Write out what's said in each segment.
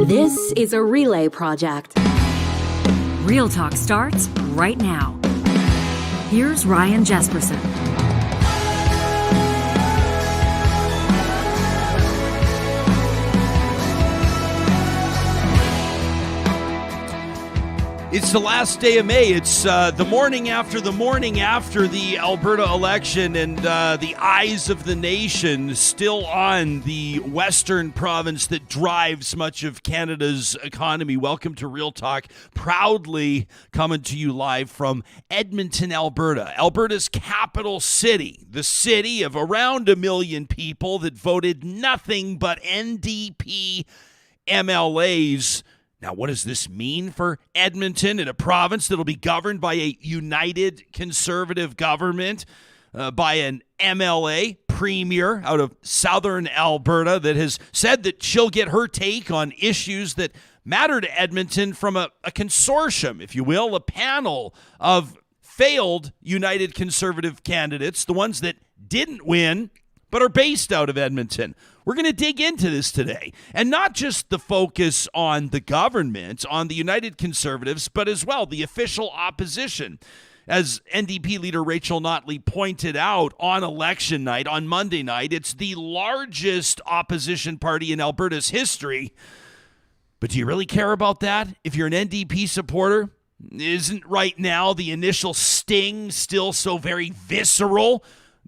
This is a relay project. Real Talk starts right now. Here's Ryan Jesperson. It's the last day of May. It's the morning after the Alberta election, and the eyes of the nation still on the western province that drives much of Canada's economy. Welcome to Real Talk, proudly coming to you live from Edmonton, Alberta, Alberta's capital city, the city of around 1 million people that voted nothing but NDP MLAs. Now, what does this mean for Edmonton, in a province that will be governed by a united conservative government, by an MLA premier out of southern Alberta that has said that she'll get her take on issues that matter to Edmonton from a consortium, if you will, a panel of failed united conservative candidates, the ones that didn't win but are based out of Edmonton. We're going to dig into this today, and not just the focus on the government, on the United Conservatives, but as well the official opposition. As NDP leader Rachel Notley pointed out on election night, on Monday night, it's the largest opposition party in Alberta's history. But do you really care about that if you're an NDP supporter? Isn't right now the initial sting still so very visceral?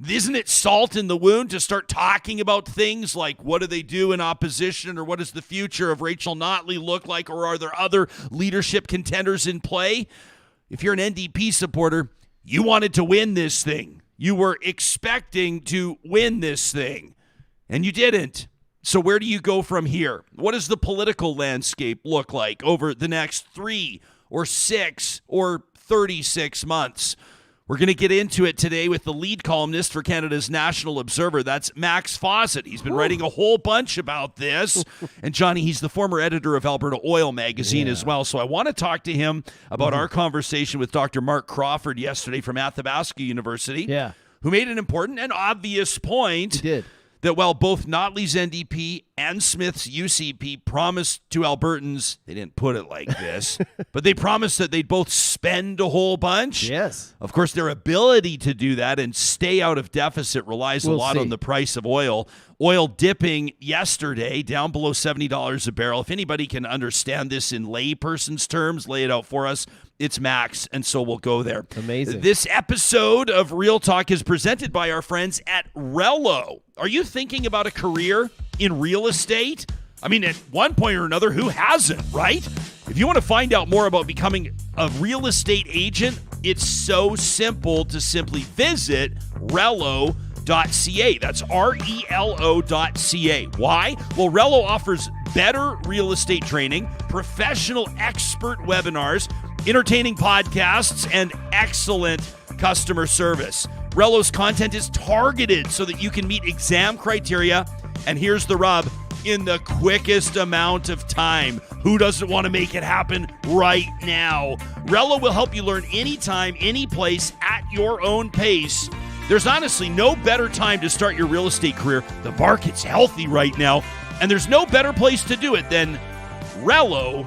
Isn't it salt in the wound to start talking about things like what do they do in opposition, or what does the future of Rachel Notley look like, or are there other leadership contenders in play? If you're an NDP supporter, you wanted to win this thing. You were expecting to win this thing, and you didn't. So where do you go from here? What does the political landscape look like over the next 3 or 6 or 36 months? We're going to get into it today with the lead columnist for Canada's National Observer. That's Max Fawcett. He's been writing a whole bunch about this. And Johnny, he's the former editor of Alberta Oil magazine as well. So I want to talk to him about our conversation with Dr. Mark Crawford yesterday from Athabasca University, who made an important and obvious point. He did. That while both Notley's NDP and Smith's UCP promised to Albertans, they didn't put it like this, but they promised that they'd both spend a whole bunch. Yes. Of course, their ability to do that and stay out of deficit relies a lot on the price of oil. Oil dipping yesterday down below $70 a barrel. If anybody can understand this in layperson's terms, lay it out for us. It's Max, and so we'll go there. Amazing. This episode of Real Talk is presented by our friends at Rello. Are you thinking about a career in real estate? I mean, at one point or another, who hasn't, right? If you want to find out more about becoming a real estate agent, it's so simple to simply visit Rello.ca. That's RELO.ca. Why? Well, Rello offers better real estate training, professional expert webinars, entertaining podcasts, and excellent customer service. Rello's content is targeted so that you can meet exam criteria, and here's the rub, in the quickest amount of time. Who doesn't want to make it happen right now? Rello will help you learn anytime, any place, at your own pace. There's honestly no better time to start your real estate career. The market's healthy right now, and there's no better place to do it than Rello.ca.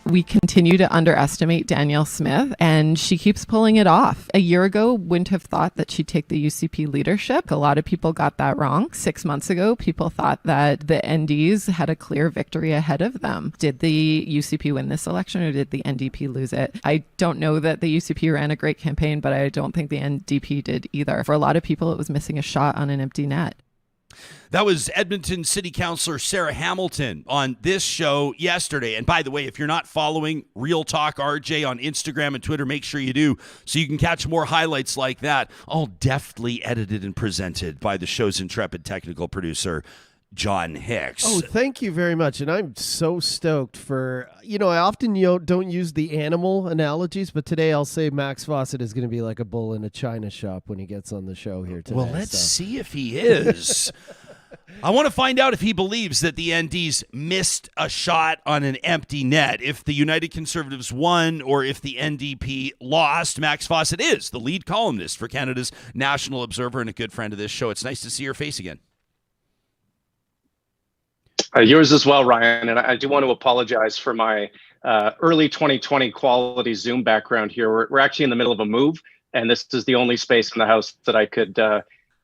We continue to underestimate Danielle Smith, and she keeps pulling it off. A year ago, wouldn't have thought that she'd take the UCP leadership. A lot of people got that wrong. 6 months ago, people thought that the NDs had a clear victory ahead of them. Did the UCP win this election, or did the NDP lose it? I don't know that the UCP ran a great campaign, but I don't think the NDP did either. For a lot of people, it was missing a shot on an empty net. That was Edmonton City Councillor Sarah Hamilton on this show yesterday. And by the way, if you're not following Real Talk RJ on Instagram and Twitter, make sure you do so you can catch more highlights like that, all deftly edited and presented by the show's intrepid technical producer, John Hicks. Oh, thank you very much. And I'm so stoked for, I often don't use the animal analogies, but today I'll say Max Fawcett is going to be like a bull in a china shop when he gets on the show here today. Well, let's see if he is. I want to find out if he believes that the NDs missed a shot on an empty net, if the United Conservatives won or if the NDP lost. Max Fawcett is the lead columnist for Canada's National Observer and a good friend of this show. It's nice to see your face again. Yours as well, Ryan. And I do want to apologize for my early 2020 quality Zoom background here. We're actually in the middle of a move, and this is the only space in the house that I could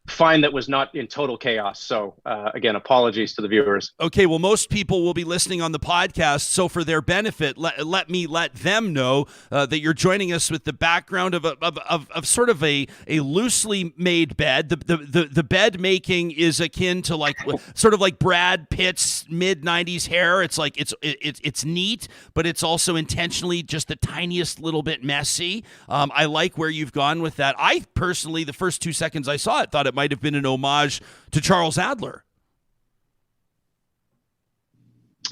find that was not in total chaos. So again, apologies to the viewers. Okay, well, most people will be listening on the podcast, so for their benefit, let me let them know that you're joining us with the background of sort of a loosely made bed. The bed making is akin to like sort of like Brad Pitt's mid-90s hair. It's like it's neat, but it's also intentionally just the tiniest little bit messy. I like where you've gone with that. I personally, the first 2 seconds I saw it, thought it might have been an homage to Charles Adler.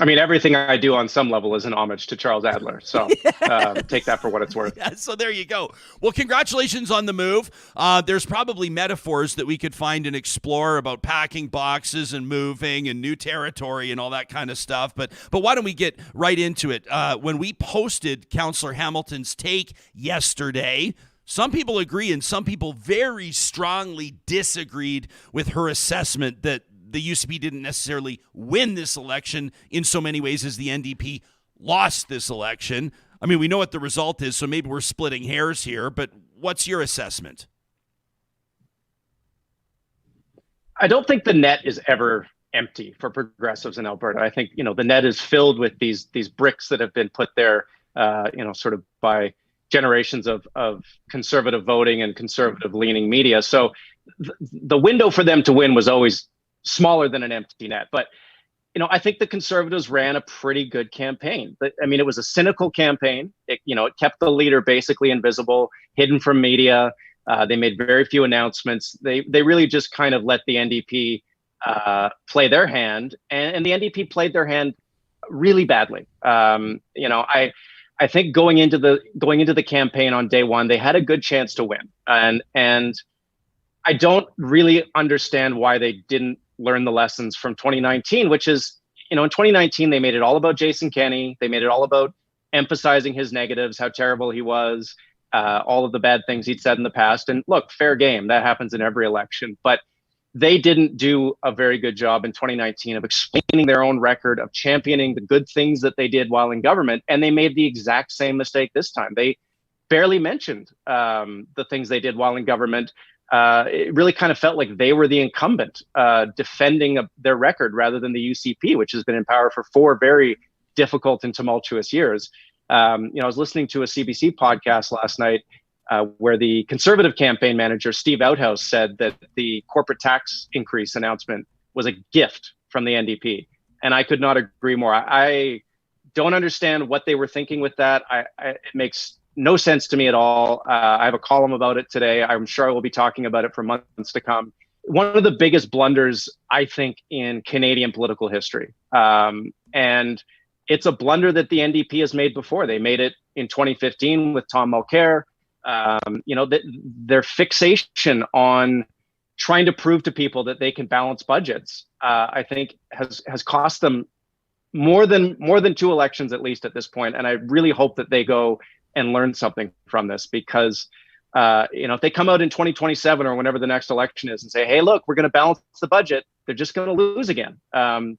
I mean, everything I do on some level is an homage to Charles Adler. So take that for what it's worth. Yeah, so there you go. Well, congratulations on the move. There's probably metaphors that we could find and explore about packing boxes and moving and new territory and all that kind of stuff. But why don't we get right into it? When we posted Councillor Hamilton's take yesterday, some people agree and some people very strongly disagreed with her assessment that the UCP didn't necessarily win this election in so many ways as the NDP lost this election. I mean, we know what the result is, so maybe we're splitting hairs here, but what's your assessment? I don't think the net is ever empty for progressives in Alberta. I think, the net is filled with these bricks that have been put there, sort of by generations of conservative voting and conservative leaning media. So the window for them to win was always smaller than an empty net. But, I think the Conservatives ran a pretty good campaign. I mean, it was a cynical campaign. It kept the leader basically invisible, hidden from media. They made very few announcements. They really just kind of let the NDP play their hand, and the NDP played their hand really badly. I think going into the campaign on day one, they had a good chance to win, and I don't really understand why they didn't learn the lessons from 2019, which is, in 2019 they made it all about Jason Kenney. They made it all about emphasizing his negatives, how terrible he was, all of the bad things he'd said in the past. And look, fair game, that happens in every election, but they didn't do a very good job in 2019 of explaining their own record, of championing the good things that they did while in government. And they made the exact same mistake this time. They barely mentioned the things they did while in government. It really kind of felt like they were the incumbent, defending their record rather than the UCP, which has been in power for 4 very difficult and tumultuous years. I was listening to a CBC podcast last night where the Conservative campaign manager, Steve Outhouse, said that the corporate tax increase announcement was a gift from the NDP. And I could not agree more. I don't understand what they were thinking with that. It makes no sense to me at all. I have a column about it today. I'm sure I will be talking about it for months to come. One of the biggest blunders, I think, in Canadian political history. And it's a blunder that the NDP has made before. They made it in 2015 with Tom Mulcair. Their fixation on trying to prove to people that they can balance budgets, I think has cost them more than 2 elections, at least at this point. And I really hope that they go and learn something from this, because if they come out in 2027 or whenever the next election is and say, hey, look, we're going to balance the budget, they're just going to lose again,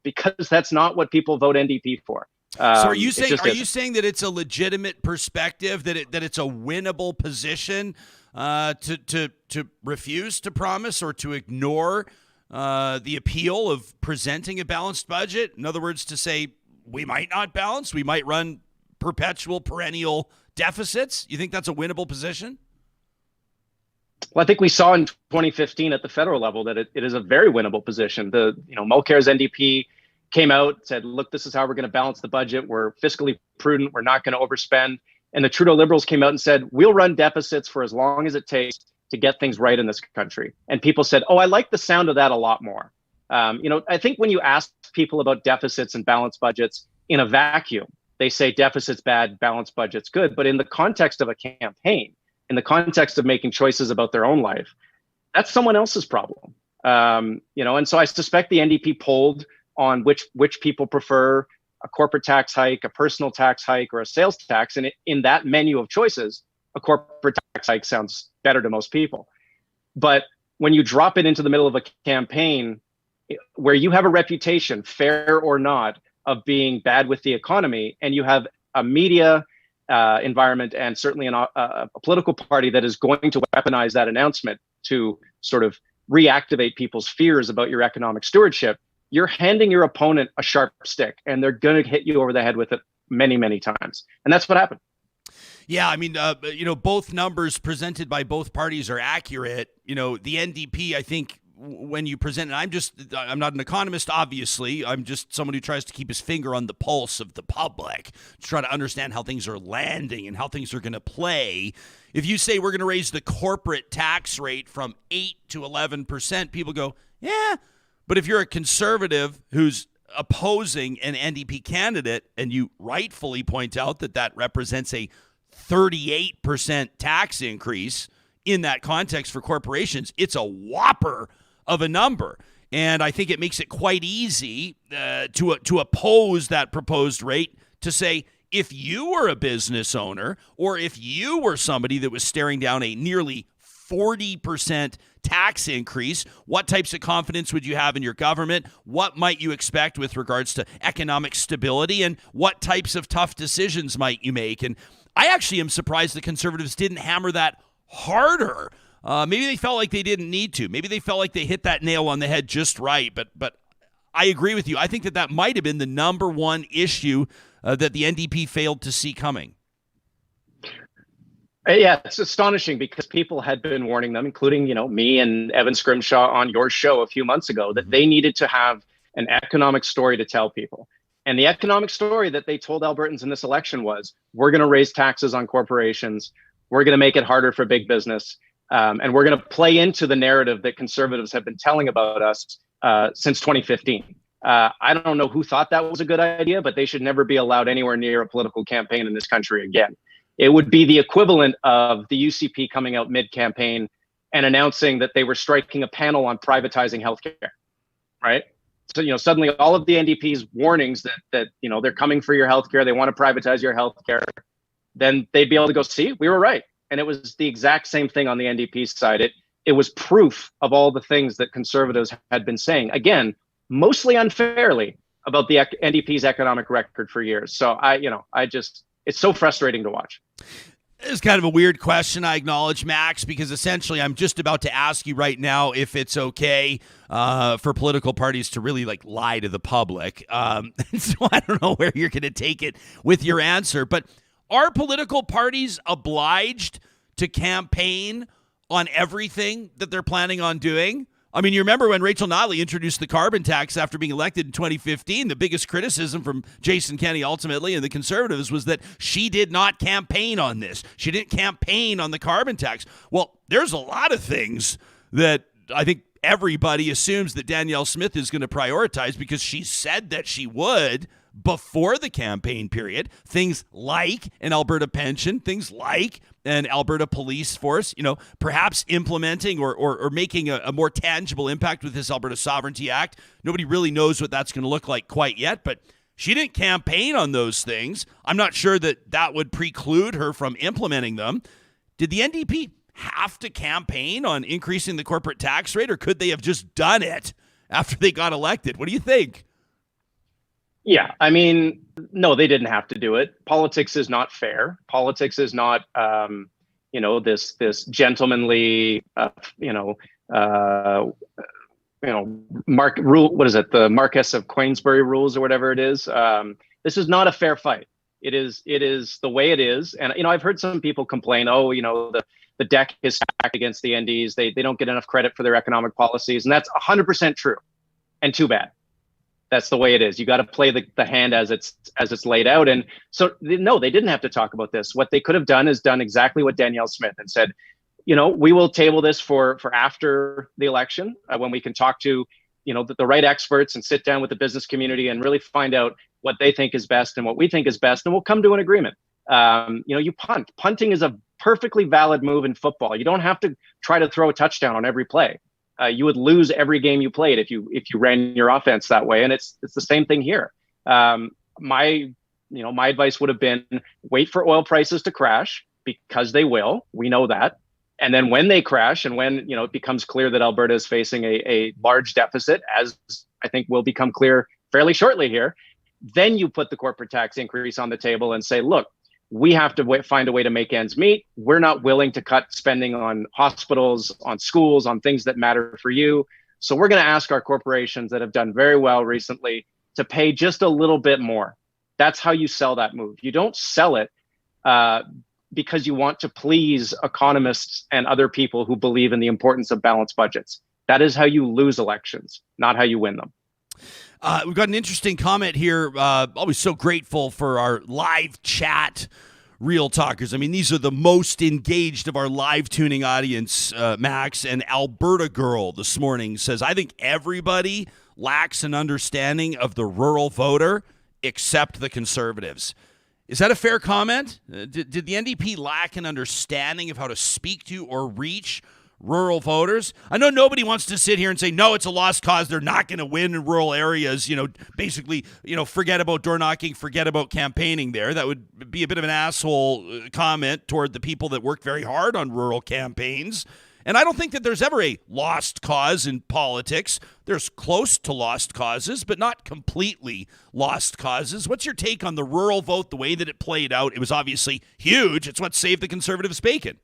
because that's not what people vote NDP for. So are you saying that it's a legitimate perspective, that it's a winnable position to refuse to promise or to ignore the appeal of presenting a balanced budget? In other words, to say we might not balance, we might run perennial deficits. You think that's a winnable position? Well, I think we saw in 2015 at the federal level that it is a very winnable position. Mulcair's NDP came out, said, look, this is how we're going to balance the budget. We're fiscally prudent. We're not going to overspend. And the Trudeau Liberals came out and said, we'll run deficits for as long as it takes to get things right in this country. And people said, oh, I like the sound of that a lot more. I think when you ask people about deficits and balanced budgets in a vacuum, they say deficit's bad, balanced budget's good. But in the context of a campaign, in the context of making choices about their own life, that's someone else's problem. And so I suspect the NDP polled on which people prefer a corporate tax hike, a personal tax hike, or a sales tax. And in that menu of choices, a corporate tax hike sounds better to most people. But when you drop it into the middle of a campaign where you have a reputation, fair or not, of being bad with the economy, and you have a media environment and certainly a political party that is going to weaponize that announcement to sort of reactivate people's fears about your economic stewardship, you're handing your opponent a sharp stick, and they're going to hit you over the head with it many, many times. And that's what happened. Yeah, I mean, both numbers presented by both parties are accurate. The NDP, I think, when you present it, I'm not an economist, obviously. I'm just someone who tries to keep his finger on the pulse of the public to try to understand how things are landing and how things are going to play. If you say we're going to raise the corporate tax rate from 8 to 11%, people go, yeah. But if you're a conservative who's opposing an NDP candidate, and you rightfully point out that represents a 38% tax increase in that context for corporations, it's a whopper of a number. And I think it makes it quite easy to oppose that proposed rate, to say, if you were a business owner, or if you were somebody that was staring down a nearly 40% tax increase, what types of confidence would you have in your government? What might you expect with regards to economic stability? And what types of tough decisions might you make? And I actually am surprised the Conservatives didn't hammer that harder. Maybe they felt like they didn't need to. Maybe they felt like they hit that nail on the head just right. But I agree with you. I think that might have been the number one issue that the NDP failed to see coming. Yeah, it's astonishing because people had been warning them, including, me and Evan Scrimshaw on your show a few months ago, that they needed to have an economic story to tell people. And the economic story that they told Albertans in this election was, we're going to raise taxes on corporations. We're going to make it harder for big business. And we're going to play into the narrative that conservatives have been telling about us since 2015. I don't know who thought that was a good idea, but they should never be allowed anywhere near a political campaign in this country again. It would be the equivalent of the UCP coming out mid-campaign and announcing that they were striking a panel on privatizing healthcare, right? So, suddenly all of the NDP's warnings that they're coming for your healthcare, they want to privatize your healthcare, then they'd be able to go, see, we were right. And it was the exact same thing on the NDP side. It was proof of all the things that conservatives had been saying, again, mostly unfairly, about the NDP's economic record for years. So it's so frustrating to watch. It's kind of a weird question, I acknowledge, Max, because essentially I'm just about to ask you right now if it's okay for political parties to really lie to the public. So I don't know where you're going to take it with your answer, but are political parties obliged to campaign on everything that they're planning on doing? I mean, you remember when Rachel Notley introduced the carbon tax after being elected in 2015, the biggest criticism from Jason Kenney ultimately and the Conservatives was that she did not campaign on this. She didn't campaign on the carbon tax. Well, there's a lot of things that I think everybody assumes that Danielle Smith is going to prioritize because she said that she would before the campaign period. Things like an Alberta pension, things like an Alberta police force, perhaps implementing or making a more tangible impact with this Alberta Sovereignty Act. Nobody really knows what that's going to look like quite yet, but she didn't campaign on those things. I'm not sure that would preclude her from implementing them. Did the NDP have to campaign on increasing the corporate tax rate, or could they have just done it after they got elected? What do you think? Yeah, I mean, no, they didn't have to do it. Politics is not fair. Politics is not, this gentlemanly, rule. What is it? The Marquess of Queensberry rules or whatever it is. This is not a fair fight. It is the way it is. And I've heard some people complain. The deck is stacked against the NDs. They don't get enough credit for their economic policies, and that's 100% true. And too bad. That's the way it is. You got to play the hand as it's laid out. And so, no, they didn't have to talk about this. What they could have done is done exactly what Danielle Smith and said, we will table this for after the election when we can talk to, the right experts and sit down with the business community and really find out what they think is best and what we think is best. And we'll come to an agreement. You punt. Punting is a perfectly valid move in football. You don't have to try to throw a touchdown on every play. You would lose every game you played if you ran your offense that way, and it's the same thing here. My advice would have been wait for oil prices to crash, because they will. We know that, And then when they crash, and when it becomes clear that Alberta is facing a large deficit, as I think will become clear fairly shortly here, then you put the corporate tax increase on the table and say, look, we have to find a way to make ends meet. We're not willing to cut spending on hospitals, on schools, on things that matter for you. So we're going to ask our corporations that have done very well recently to pay just a little bit more. That's how you sell that move. You don't sell it because you want to please economists and other people who believe in the importance of balanced budgets. That is how you lose elections, not how you win them. We've got an interesting comment here. Always so grateful for our live chat Real Talkers. I mean, these are the most engaged of our live tuning audience, Max. And Alberta Girl this morning says, I think everybody lacks an understanding of the rural voter except the Conservatives. Is that a fair comment? Did the NDP lack an understanding of how to speak to or reach rural voters? I know nobody wants to sit here and say, no, it's a lost cause. They're not going to win in rural areas. Basically, forget about door knocking, forget about campaigning there. That would be a bit of an asshole comment toward the people that work very hard on rural campaigns. And I don't think that there's ever a lost cause in politics. There's close to lost causes, but not completely lost causes. What's your take on the rural vote, the way that it played out? It was obviously huge. It's what saved the Conservatives' bacon.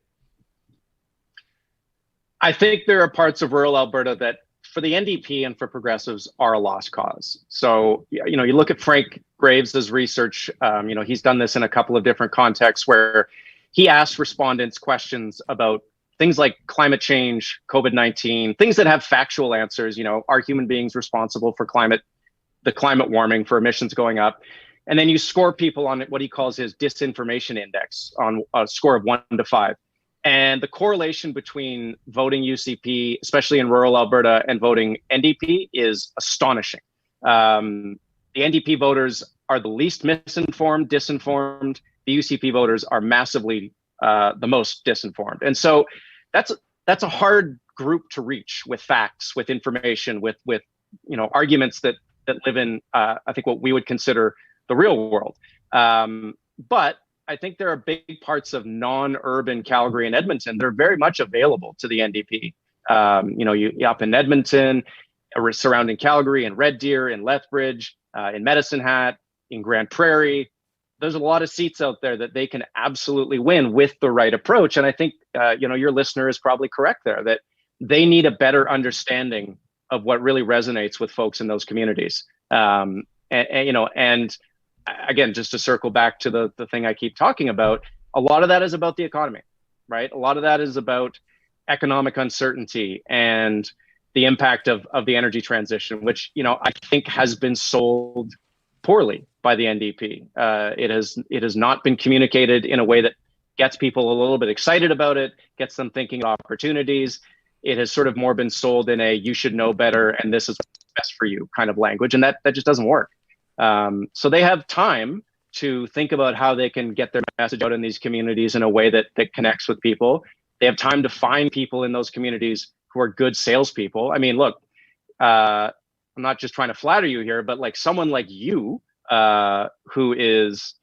I think there are parts of rural Alberta that, for the NDP and for progressives, are a lost cause. So, you look at Frank Graves' research. He's done this in a couple of different contexts where he asks respondents questions about things like climate change, COVID-19, things that have factual answers. Are human beings responsible for the climate warming, for emissions going up? And then you score people on what he calls his disinformation index on a score of 1 to 5. And the correlation between voting UCP, especially in rural Alberta, and voting NDP is astonishing. The NDP voters are the least misinformed, disinformed. The UCP voters are massively the most disinformed. And so that's a hard group to reach with facts, with information, with arguments that live in, I think, what we would consider the real world. But I think there are big parts of non-urban Calgary and Edmonton that are very much available to the NDP. You up in Edmonton, surrounding Calgary, in Red Deer, in Lethbridge, in Medicine Hat, in Grand Prairie. There's a lot of seats out there that they can absolutely win with the right approach. And I think, your listener is probably correct there, that they need a better understanding of what really resonates with folks in those communities. And again, just to circle back to the thing I keep talking about, a lot of that is about the economy, right? A lot of that is about economic uncertainty and the impact of the energy transition, which, I think has been sold poorly by the NDP. It has not been communicated in a way that gets people a little bit excited about it, gets them thinking of opportunities. It has sort of more been sold in a you should know better and this is best for you kind of language. And that just doesn't work. So they have time to think about how they can get their message out in these communities in a way that connects with people. They have time to find people in those communities who are good salespeople. I mean, look, I'm not just trying to flatter you here, but like someone like you, who is,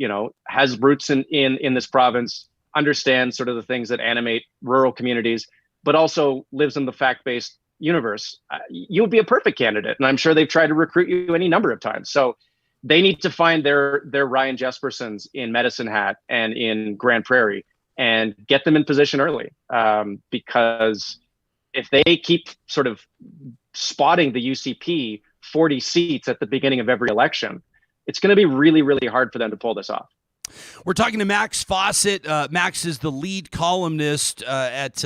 has roots in this province, understands sort of the things that animate rural communities, but also lives in the fact-based universe, you would be a perfect candidate. And I'm sure they've tried to recruit you any number of times. So they need to find their Ryan Jespersons in Medicine Hat and in Grand Prairie and get them in position early. Because if they keep sort of spotting the UCP 40 seats at the beginning of every election, it's going to be really, really hard for them to pull this off. We're talking to Max Fawcett. Max is the lead columnist at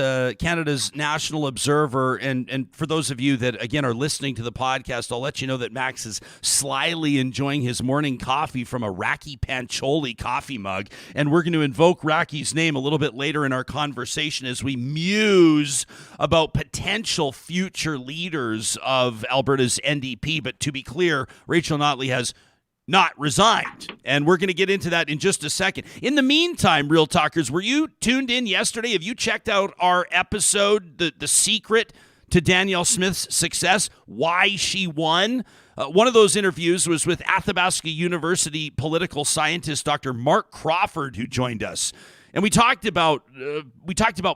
Canada's National Observer. And for those of you that, again, are listening to the podcast, I'll let you know that Max is slyly enjoying his morning coffee from a Raki Pancholi coffee mug. And we're going to invoke Raki's name a little bit later in our conversation as we muse about potential future leaders of Alberta's NDP. But to be clear, Rachel Notley has not resigned. And we're going to get into that in just a second. In the meantime, Real Talkers, were you tuned in yesterday? Have you checked out our episode, The Secret to Danielle Smith's Success, Why She Won? One of those interviews was with Athabasca University political scientist Dr. Mark Crawford, who joined us. And we talked about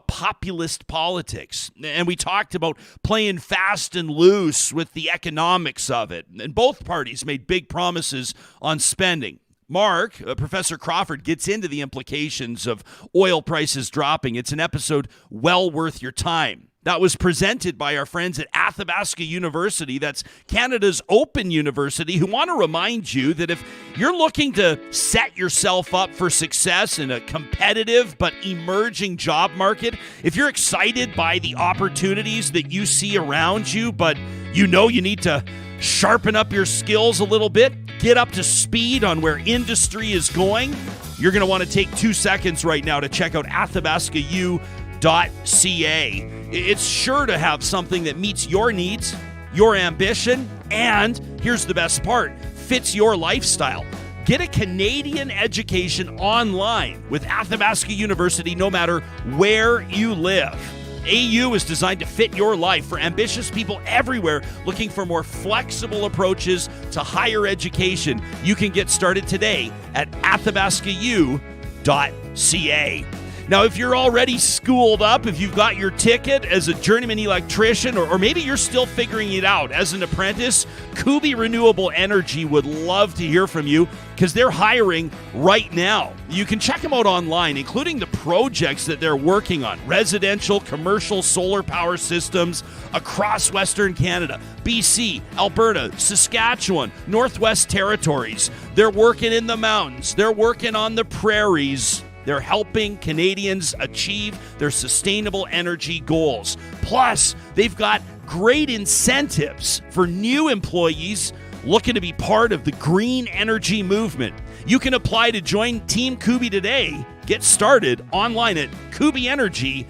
populist politics, and we talked about playing fast and loose with the economics of it. And both parties made big promises on spending. Mark, Professor Crawford, gets into the implications of oil prices dropping. It's an episode well worth your time. That was presented by our friends at Athabasca University. That's Canada's open university, who want to remind you that if you're looking to set yourself up for success in a competitive but emerging job market, if you're excited by the opportunities that you see around you, but you know you need to sharpen up your skills a little bit, get up to speed on where industry is going, you're going to want to take 2 seconds right now to check out athabascau.ca. It's sure to have something that meets your needs, your ambition, and here's the best part, fits your lifestyle. Get a Canadian education online with Athabasca University no matter where you live. AU is designed to fit your life for ambitious people everywhere looking for more flexible approaches to higher education. You can get started today at athabascau.ca. Now, if you're already schooled up, if you've got your ticket as a journeyman electrician, or maybe you're still figuring it out as an apprentice, Kubi Renewable Energy would love to hear from you because they're hiring right now. You can check them out online, including the projects that they're working on, residential, commercial solar power systems across Western Canada, BC, Alberta, Saskatchewan, Northwest Territories. They're working in the mountains. They're working on the prairies. They're helping Canadians achieve their sustainable energy goals. Plus, they've got great incentives for new employees looking to be part of the green energy movement. You can apply to join Team Kubi today. Get started online at kubienergy.ca.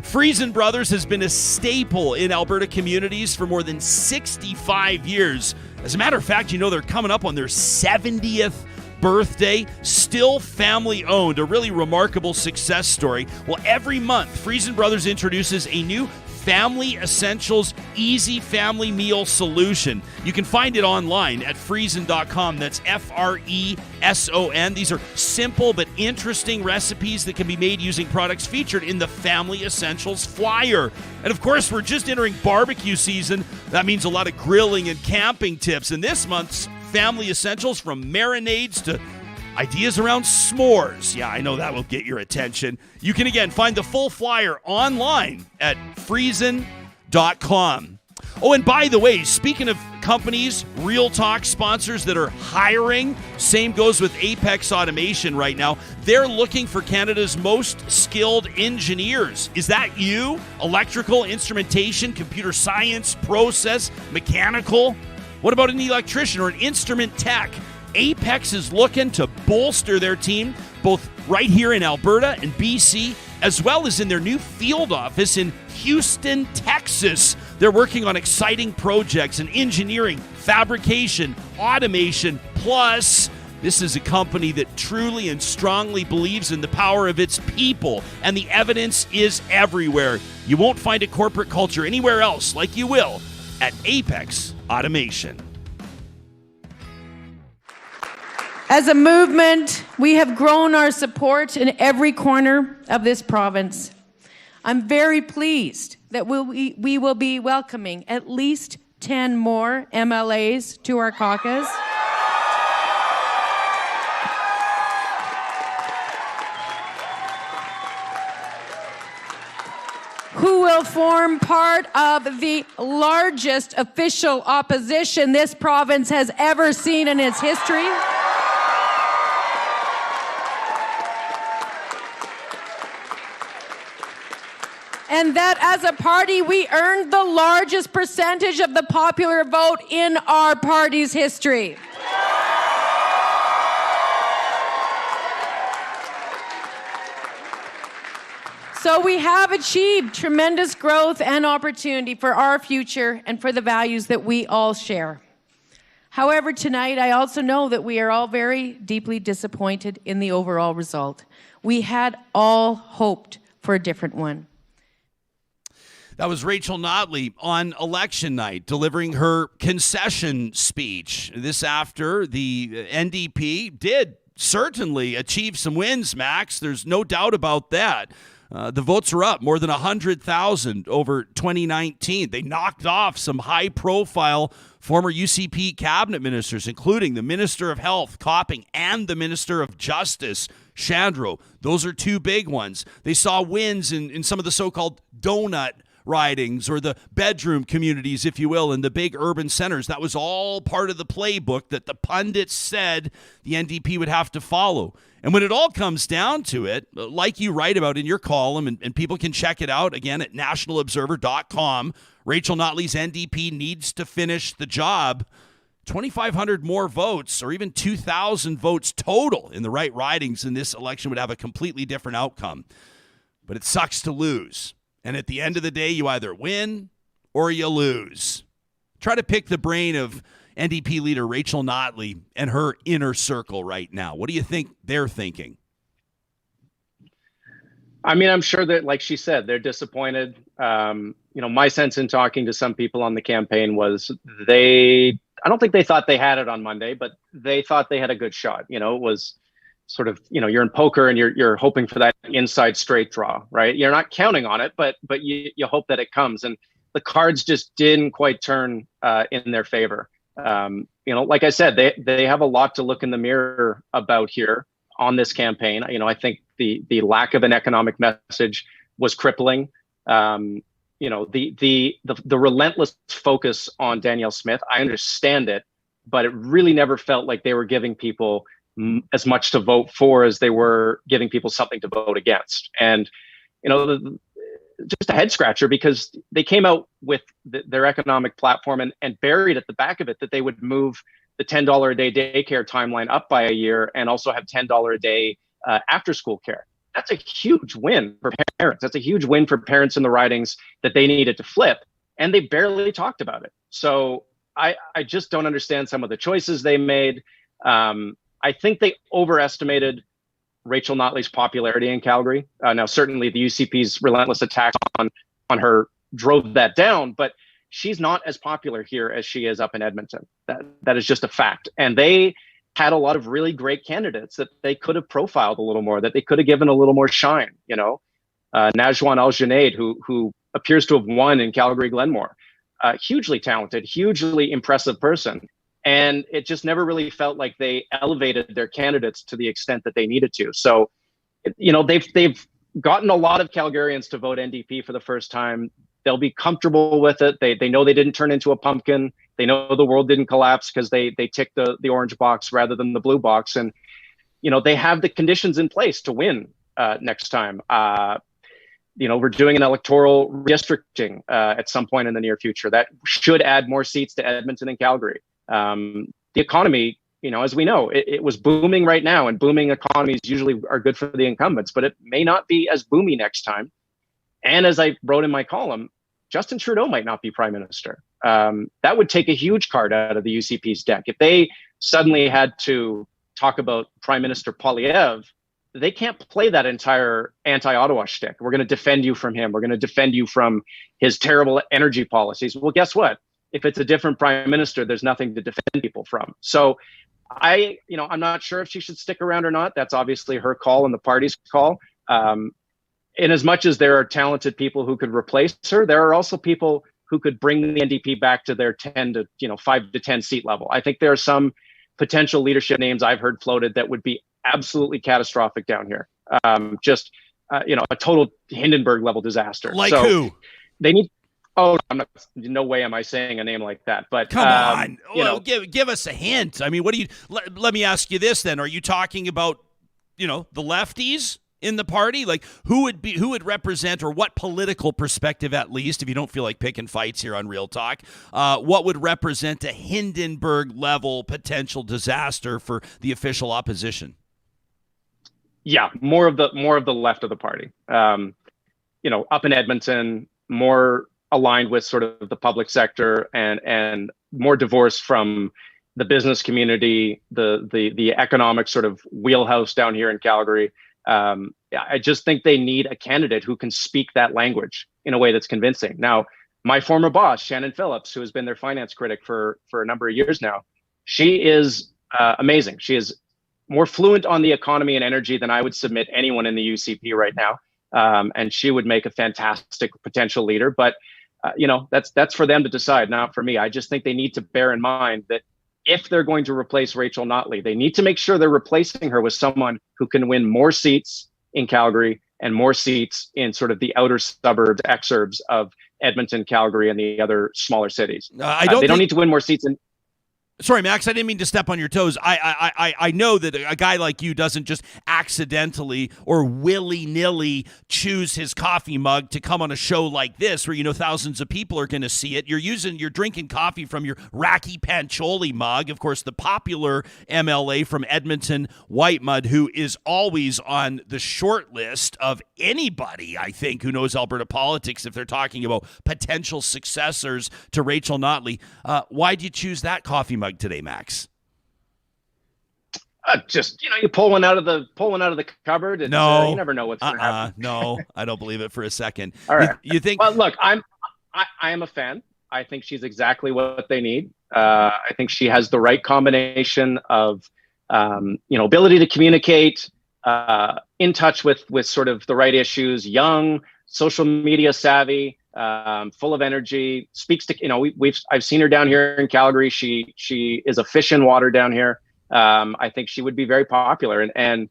Friesen Brothers has been a staple in Alberta communities for more than 65 years. As a matter of fact, you know they're coming up on their 70th birthday, still family owned, a really remarkable success story. Well, every month, Friesen Brothers introduces a new Family Essentials Easy Family Meal Solution. You can find it online at friesen.com. That's Freson. These are simple but interesting recipes that can be made using products featured in the Family Essentials flyer. And of course, we're just entering barbecue season. That means a lot of grilling and camping tips. And this month's Family Essentials, from marinades to ideas around s'mores. Yeah, I know that will get your attention. You can, again, find the full flyer online at friesen.com. Oh, and by the way, speaking of companies, Real Talk sponsors that are hiring, same goes with Apex Automation right now. They're looking for Canada's most skilled engineers. Is that you? Electrical, instrumentation, computer science, process, mechanical? What about an electrician or an instrument tech? Apex is looking to bolster their team, both right here in Alberta and BC, as well as in their new field office in Houston, Texas. They're working on exciting projects in engineering, fabrication, automation, plus this is a company that truly and strongly believes in the power of its people, and the evidence is everywhere. You won't find a corporate culture anywhere else like you will at Apex Automation. As a movement, we have grown our support in every corner of this province. I'm very pleased that we will be welcoming at least 10 more MLAs to our caucus. Who will form part of the largest official opposition this province has ever seen in its history. And that as a party, we earned the largest percentage of the popular vote in our party's history. So we have achieved tremendous growth and opportunity for our future and for the values that we all share. However, tonight, I also know that we are all very deeply disappointed in the overall result. We had all hoped for a different one. That was Rachel Notley on election night delivering her concession speech. This after the NDP did certainly achieved some wins, Max. There's no doubt about that. The votes are up more than 100,000 over 2019. They knocked off some high-profile former UCP cabinet ministers, including the Minister of Health, Copping, and the Minister of Justice, Shandro. Those are two big ones. They saw wins in some of the so-called donut ridings, or the bedroom communities, if you will, in the big urban centers. That was all part of the playbook that the pundits said the NDP would have to follow. And when it all comes down to it, like you write about in your column, and people can check it out again at nationalobserver.com, Rachel Notley's NDP needs to finish the job. 2,500 more votes, or even 2,000 votes total in the right ridings in this election would have a completely different outcome. But it sucks to lose. And at the end of the day, you either win or you lose. Try to pick the brain of NDP leader Rachel Notley and her inner circle right now. What do you think they're thinking? I mean, I'm sure that, like she said, they're disappointed. My sense in talking to some people on the campaign was I don't think they thought they had it on Monday, but they thought they had a good shot. It was sort of, you're in poker and you're hoping for that inside straight draw, right? You're not counting on it, but you hope that it comes. And the cards just didn't quite turn in their favor. Like I said, they have a lot to look in the mirror about here on this campaign. I think the lack of an economic message was crippling. The relentless focus on Danielle Smith, I understand it, but it really never felt like they were giving people as much to vote for as they were giving people something to vote against. And, just a head scratcher, because they came out with their economic platform and buried at the back of it that they would move the $10 a day daycare timeline up by a year and also have $10 a day after school care. That's a huge win for parents. That's a huge win for parents in the ridings that they needed to flip. And they barely talked about it. So I just don't understand some of the choices they made. I think they overestimated Rachel Notley's popularity in Calgary. Now, certainly the UCP's relentless attacks on her drove that down, but she's not as popular here as she is up in Edmonton. That is just a fact. And they had a lot of really great candidates that they could have profiled a little more, that they could have given a little more shine. Najwan Al-Junaid, who appears to have won in Calgary Glenmore, hugely talented, hugely impressive person. And it just never really felt like they elevated their candidates to the extent that they needed to. So, they've gotten a lot of Calgarians to vote NDP for the first time. They'll be comfortable with it. They know they didn't turn into a pumpkin. They know the world didn't collapse because they ticked the orange box rather than the blue box. And, they have the conditions in place to win next time. We're doing an electoral redistricting at some point in the near future that should add more seats to Edmonton and Calgary. The economy, as we know, it was booming right now, and booming economies usually are good for the incumbents, but it may not be as boomy next time. And as I wrote in my column, Justin Trudeau might not be prime minister. That would take a huge card out of the UCP's deck. If they suddenly had to talk about Prime Minister Poilievre, they can't play that entire anti-Ottawa shtick. We're going to defend you from him. We're going to defend you from his terrible energy policies. Well, guess what? If it's a different prime minister, there's nothing to defend people from. So I'm not sure if she should stick around or not. That's obviously her call and the party's call. In as much as there are talented people who could replace her, there are also people who could bring the NDP back to their 5 to 10 seat level. I think there are some potential leadership names I've heard floated that would be absolutely catastrophic down here. A total Hindenburg level disaster. Like who? They need. Oh, no way am I saying a name like that. But come on, give us a hint. I mean, what do you? Let me ask you this then: are you talking about, the lefties in the party? Like, who would represent, or what political perspective, at least, if you don't feel like picking fights here on Real Talk, what would represent a Hindenburg level potential disaster for the official opposition? Yeah, more of the left of the party. Up in Edmonton, more aligned with sort of the public sector and more divorced from the business community, the economic sort of wheelhouse down here in Calgary. I just think they need a candidate who can speak that language in a way that's convincing. Now, my former boss, Shannon Phillips, who has been their finance critic for a number of years now, she is amazing. She is more fluent on the economy and energy than I would submit anyone in the UCP right now. And she would make a fantastic potential leader. But, that's for them to decide, not for me. I just think they need to bear in mind that if they're going to replace Rachel Notley, they need to make sure they're replacing her with someone who can win more seats in Calgary and more seats in sort of the outer suburbs, exurbs of Edmonton, Calgary, and the other smaller cities. They don't need to win more seats in. Sorry, Max, I didn't mean to step on your toes. I know that a guy like you doesn't just accidentally or willy-nilly choose his coffee mug to come on a show like this where thousands of people are going to see it. You're drinking coffee from your Racky Pancholi mug, of course, the popular MLA from Edmonton, Whitemud, who is always on the short list of anybody, I think, who knows Alberta politics if they're talking about potential successors to Rachel Notley. Why'd you choose that coffee mug today, Max? Just you pull one out of the cupboard. And, no, you never know what's going to happen. No, I don't believe it for a second. All right, you think? Well, look, I am a fan. I think she's exactly what they need. I think she has the right combination of ability to communicate, in touch with sort of the right issues, young, social media savvy. Full of energy, speaks to, I've seen her down here in Calgary. She is a fish in water down here. I think she would be very popular. And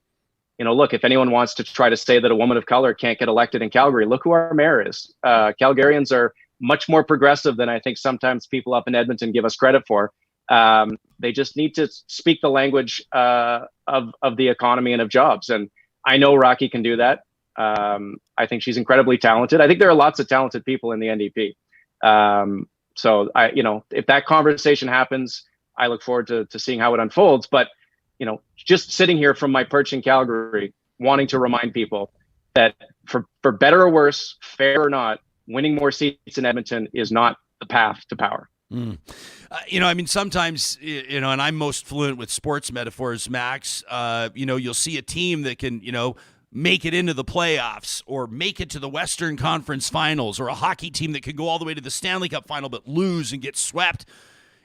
look, if anyone wants to try to say that a woman of color can't get elected in Calgary, look who our mayor is. Calgarians are much more progressive than I think sometimes people up in Edmonton give us credit for. They just need to speak the language of the economy and of jobs. And I know Rocky can do that. I think she's incredibly talented. I think there are lots of talented people in the NDP. So if that conversation happens, I look forward to seeing how it unfolds. But, just sitting here from my perch in Calgary, wanting to remind people that for better or worse, fair or not, winning more seats in Edmonton is not the path to power. Sometimes, and I'm most fluent with sports metaphors, Max, you'll see a team that can, make it into the playoffs or make it to the Western Conference Finals, or a hockey team that could go all the way to the Stanley Cup Final but lose and get swept.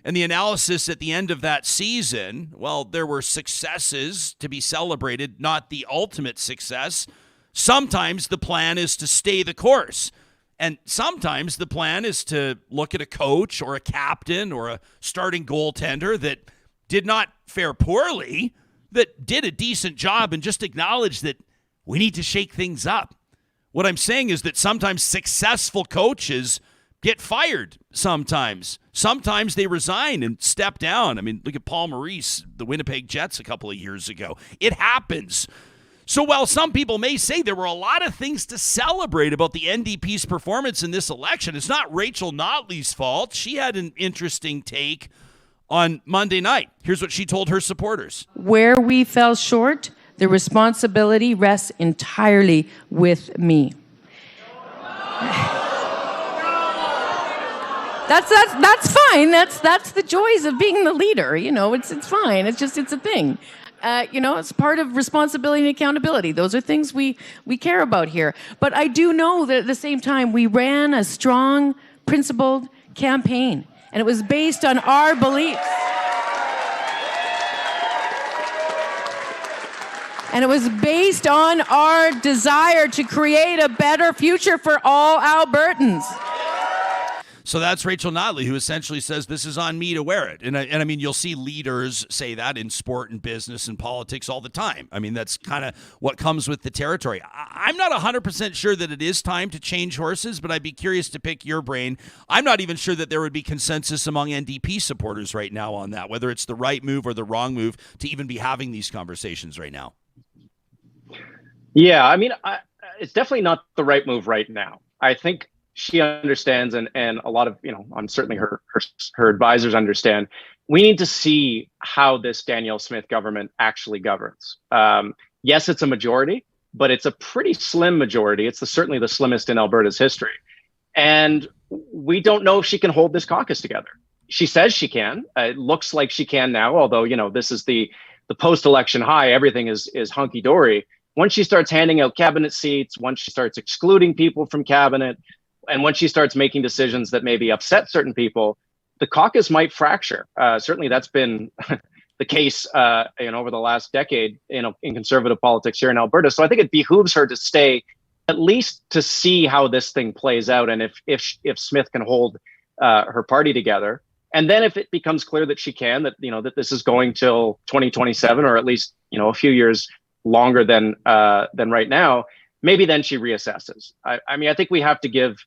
And the analysis at the end of that season, well, there were successes to be celebrated, not the ultimate success. Sometimes the plan is to stay the course. And sometimes the plan is to look at a coach or a captain or a starting goaltender that did not fare poorly, that did a decent job, and just acknowledge that we need to shake things up. What I'm saying is that sometimes successful coaches get fired sometimes. Sometimes they resign and step down. I mean, look at Paul Maurice, the Winnipeg Jets a couple of years ago. It happens. So while some people may say there were a lot of things to celebrate about the NDP's performance in this election, it's not Rachel Notley's fault. She had an interesting take on Monday night. Here's what she told her supporters. Where we fell short, the responsibility rests entirely with me. That's fine. That's the joys of being the leader. It's fine. It's a thing. It's part of responsibility and accountability. Those are things we care about here. But I do know that at the same time, we ran a strong, principled campaign, and it was based on our beliefs. And it was based on our desire to create a better future for all Albertans. So that's Rachel Notley, who essentially says this is on me to wear it. And I mean, you'll see leaders say that in sport and business and politics all the time. I mean, that's kind of what comes with the territory. I'm not 100% sure that it is time to change horses, but I'd be curious to pick your brain. I'm not even sure that there would be consensus among NDP supporters right now on that, whether it's the right move or the wrong move to even be having these conversations right now. Yeah, I mean, it's definitely not the right move right now. I think she understands, and a lot of, certainly her advisors understand, we need to see how this Danielle Smith government actually governs. Yes, it's a majority, but it's a pretty slim majority. It's certainly the slimmest in Alberta's history. And we don't know if she can hold this caucus together. She says she can. It looks like she can now, although, this is the post-election high. Everything is hunky-dory. Once she starts handing out cabinet seats, once she starts excluding people from cabinet, and once she starts making decisions that maybe upset certain people, the caucus might fracture. Certainly that's been the case, over the last decade, in conservative politics here in Alberta. So I think it behooves her to stay, at least to see how this thing plays out, and if Smith can hold her party together. And then if it becomes clear that she can, that this is going till 2027, or at least a few years longer than right now, maybe then she reassesses. I mean, I think we have to give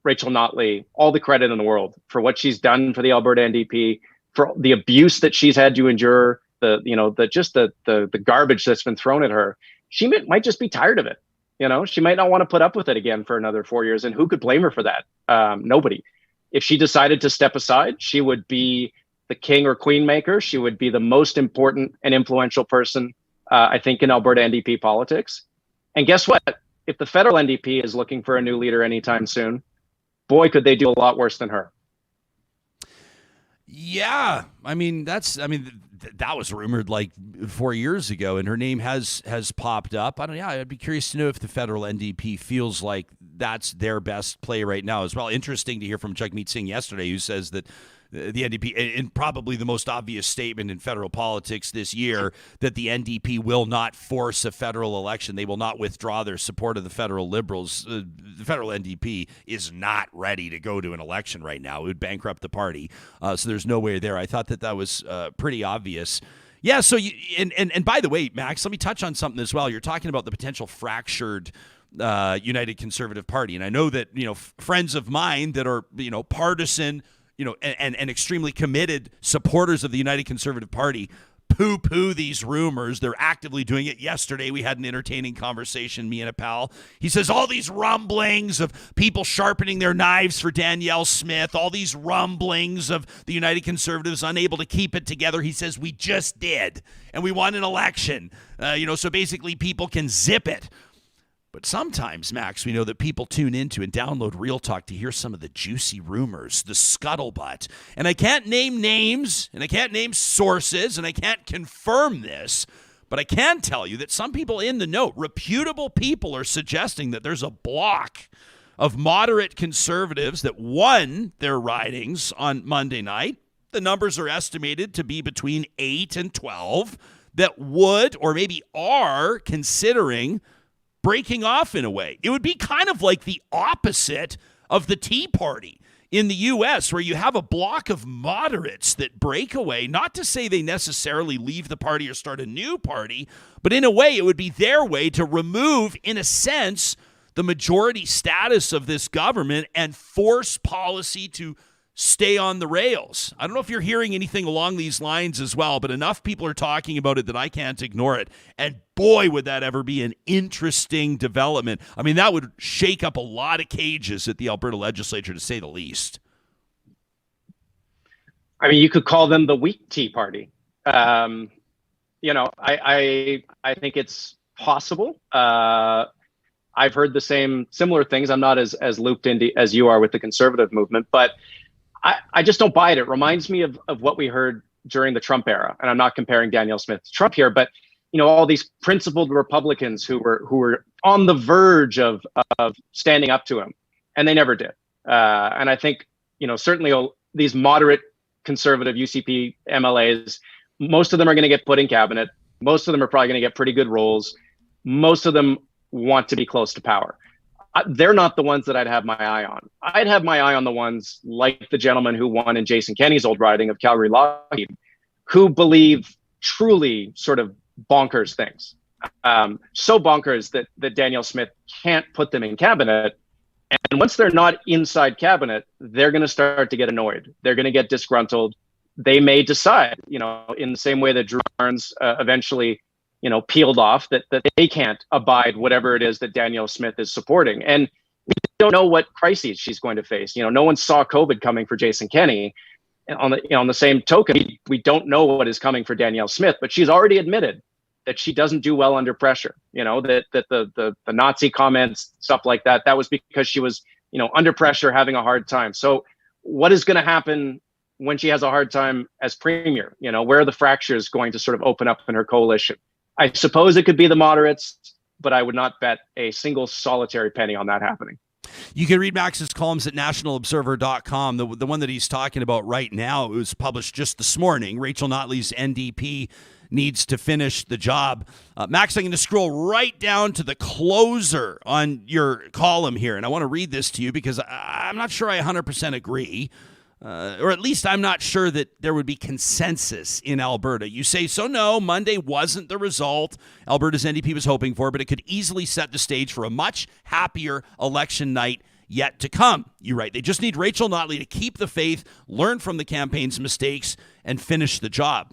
Rachel Notley all the credit in the world for what she's done for the Alberta NDP, for the abuse that she's had to endure, the garbage that's been thrown at her. She might just be tired of it. She might not want to put up with it again for another 4 years. And who could blame her for that? Nobody. If she decided to step aside, she would be the king or queen maker. She would be the most important and influential person, I think, in Alberta NDP politics. And guess what? If the federal NDP is looking for a new leader anytime soon, boy, could they do a lot worse than her. Yeah, that was rumored like 4 years ago, and her name has popped up. I'd be curious to know if the federal NDP feels like that's their best play right now as well. Interesting to hear from Jagmeet Singh yesterday, who says that the NDP, and probably the most obvious statement in federal politics this year, that the NDP will not force a federal election. They will not withdraw their support of the federal Liberals. The federal NDP is not ready to go to an election right now. It would bankrupt the party. So there's no way there. I thought that was pretty obvious. Yeah, so and by the way, Max, let me touch on something as well. You're talking about the potential fractured United Conservative Party. And I know that, friends of mine that are, partisan, and extremely committed supporters of the United Conservative Party poo-poo these rumors. They're actively doing it. Yesterday, we had an entertaining conversation, me and a pal. He says all these rumblings of people sharpening their knives for Danielle Smith, all these rumblings of the United Conservatives unable to keep it together. He says we just did, and we won an election. So basically people can zip it. But sometimes, Max, we know that people tune into and download Real Talk to hear some of the juicy rumors, the scuttlebutt. And I can't name names, and I can't name sources, and I can't confirm this, but I can tell you that some people in the know, reputable people, are suggesting that there's a block of moderate conservatives that won their ridings on Monday night. The numbers are estimated to be between 8 and 12 that would, or maybe are, considering breaking off in a way. It would be kind of like the opposite of the Tea Party in the U.S., where you have a block of moderates that break away, not to say they necessarily leave the party or start a new party, but in a way it would be their way to remove, in a sense, the majority status of this government and force policy to stay on the rails. I don't know if you're hearing anything along these lines as well, but enough people are talking about it that I can't ignore it. And boy, would that ever be an interesting development. I mean, that would shake up a lot of cages at the Alberta legislature, to say the least. I mean, you could call them the weak Tea Party. I think it's possible. I've heard the similar things. I'm not as looped into as you are with the conservative movement, but I just don't buy it. It reminds me of what we heard during the Trump era. And I'm not comparing Danielle Smith to Trump here, but all these principled Republicans who were on the verge of standing up to him, and they never did. And I think, certainly these moderate conservative UCP MLAs, most of them are going to get put in cabinet. Most of them are probably going to get pretty good roles. Most of them want to be close to power. They're not the ones that I'd have my eye on. I'd have my eye on the ones like the gentleman who won in Jason Kenney's old riding of Calgary-Lougheed, who believe truly sort of bonkers things. So bonkers that Danielle Smith can't put them in cabinet. And once they're not inside cabinet, they're going to start to get annoyed. They're going to get disgruntled. They may decide, in the same way that Drew Barnes eventually peeled off, that they can't abide whatever it is that Danielle Smith is supporting. And we don't know what crises she's going to face. No one saw COVID coming for Jason Kenney. On the same token, we don't know what is coming for Danielle Smith, but she's already admitted that she doesn't do well under pressure. That the Nazi comments, stuff like that was because she was, under pressure, having a hard time. So what is going to happen when she has a hard time as premier? Where are the fractures going to sort of open up in her coalition? I suppose it could be the moderates, but I would not bet a single solitary penny on that happening. You can read Max's columns at nationalobserver.com. The one that he's talking about right now, it was published just this morning. Rachel Notley's NDP needs to finish the job. Max, I'm going to scroll right down to the closer on your column here, and I want to read this to you because I'm not sure I 100% agree, or at least I'm not sure that there would be consensus in Alberta. You say, so no, Monday wasn't the result Alberta's NDP was hoping for, but it could easily set the stage for a much happier election night yet to come. You write, they just need Rachel Notley to keep the faith, learn from the campaign's mistakes, and finish the job.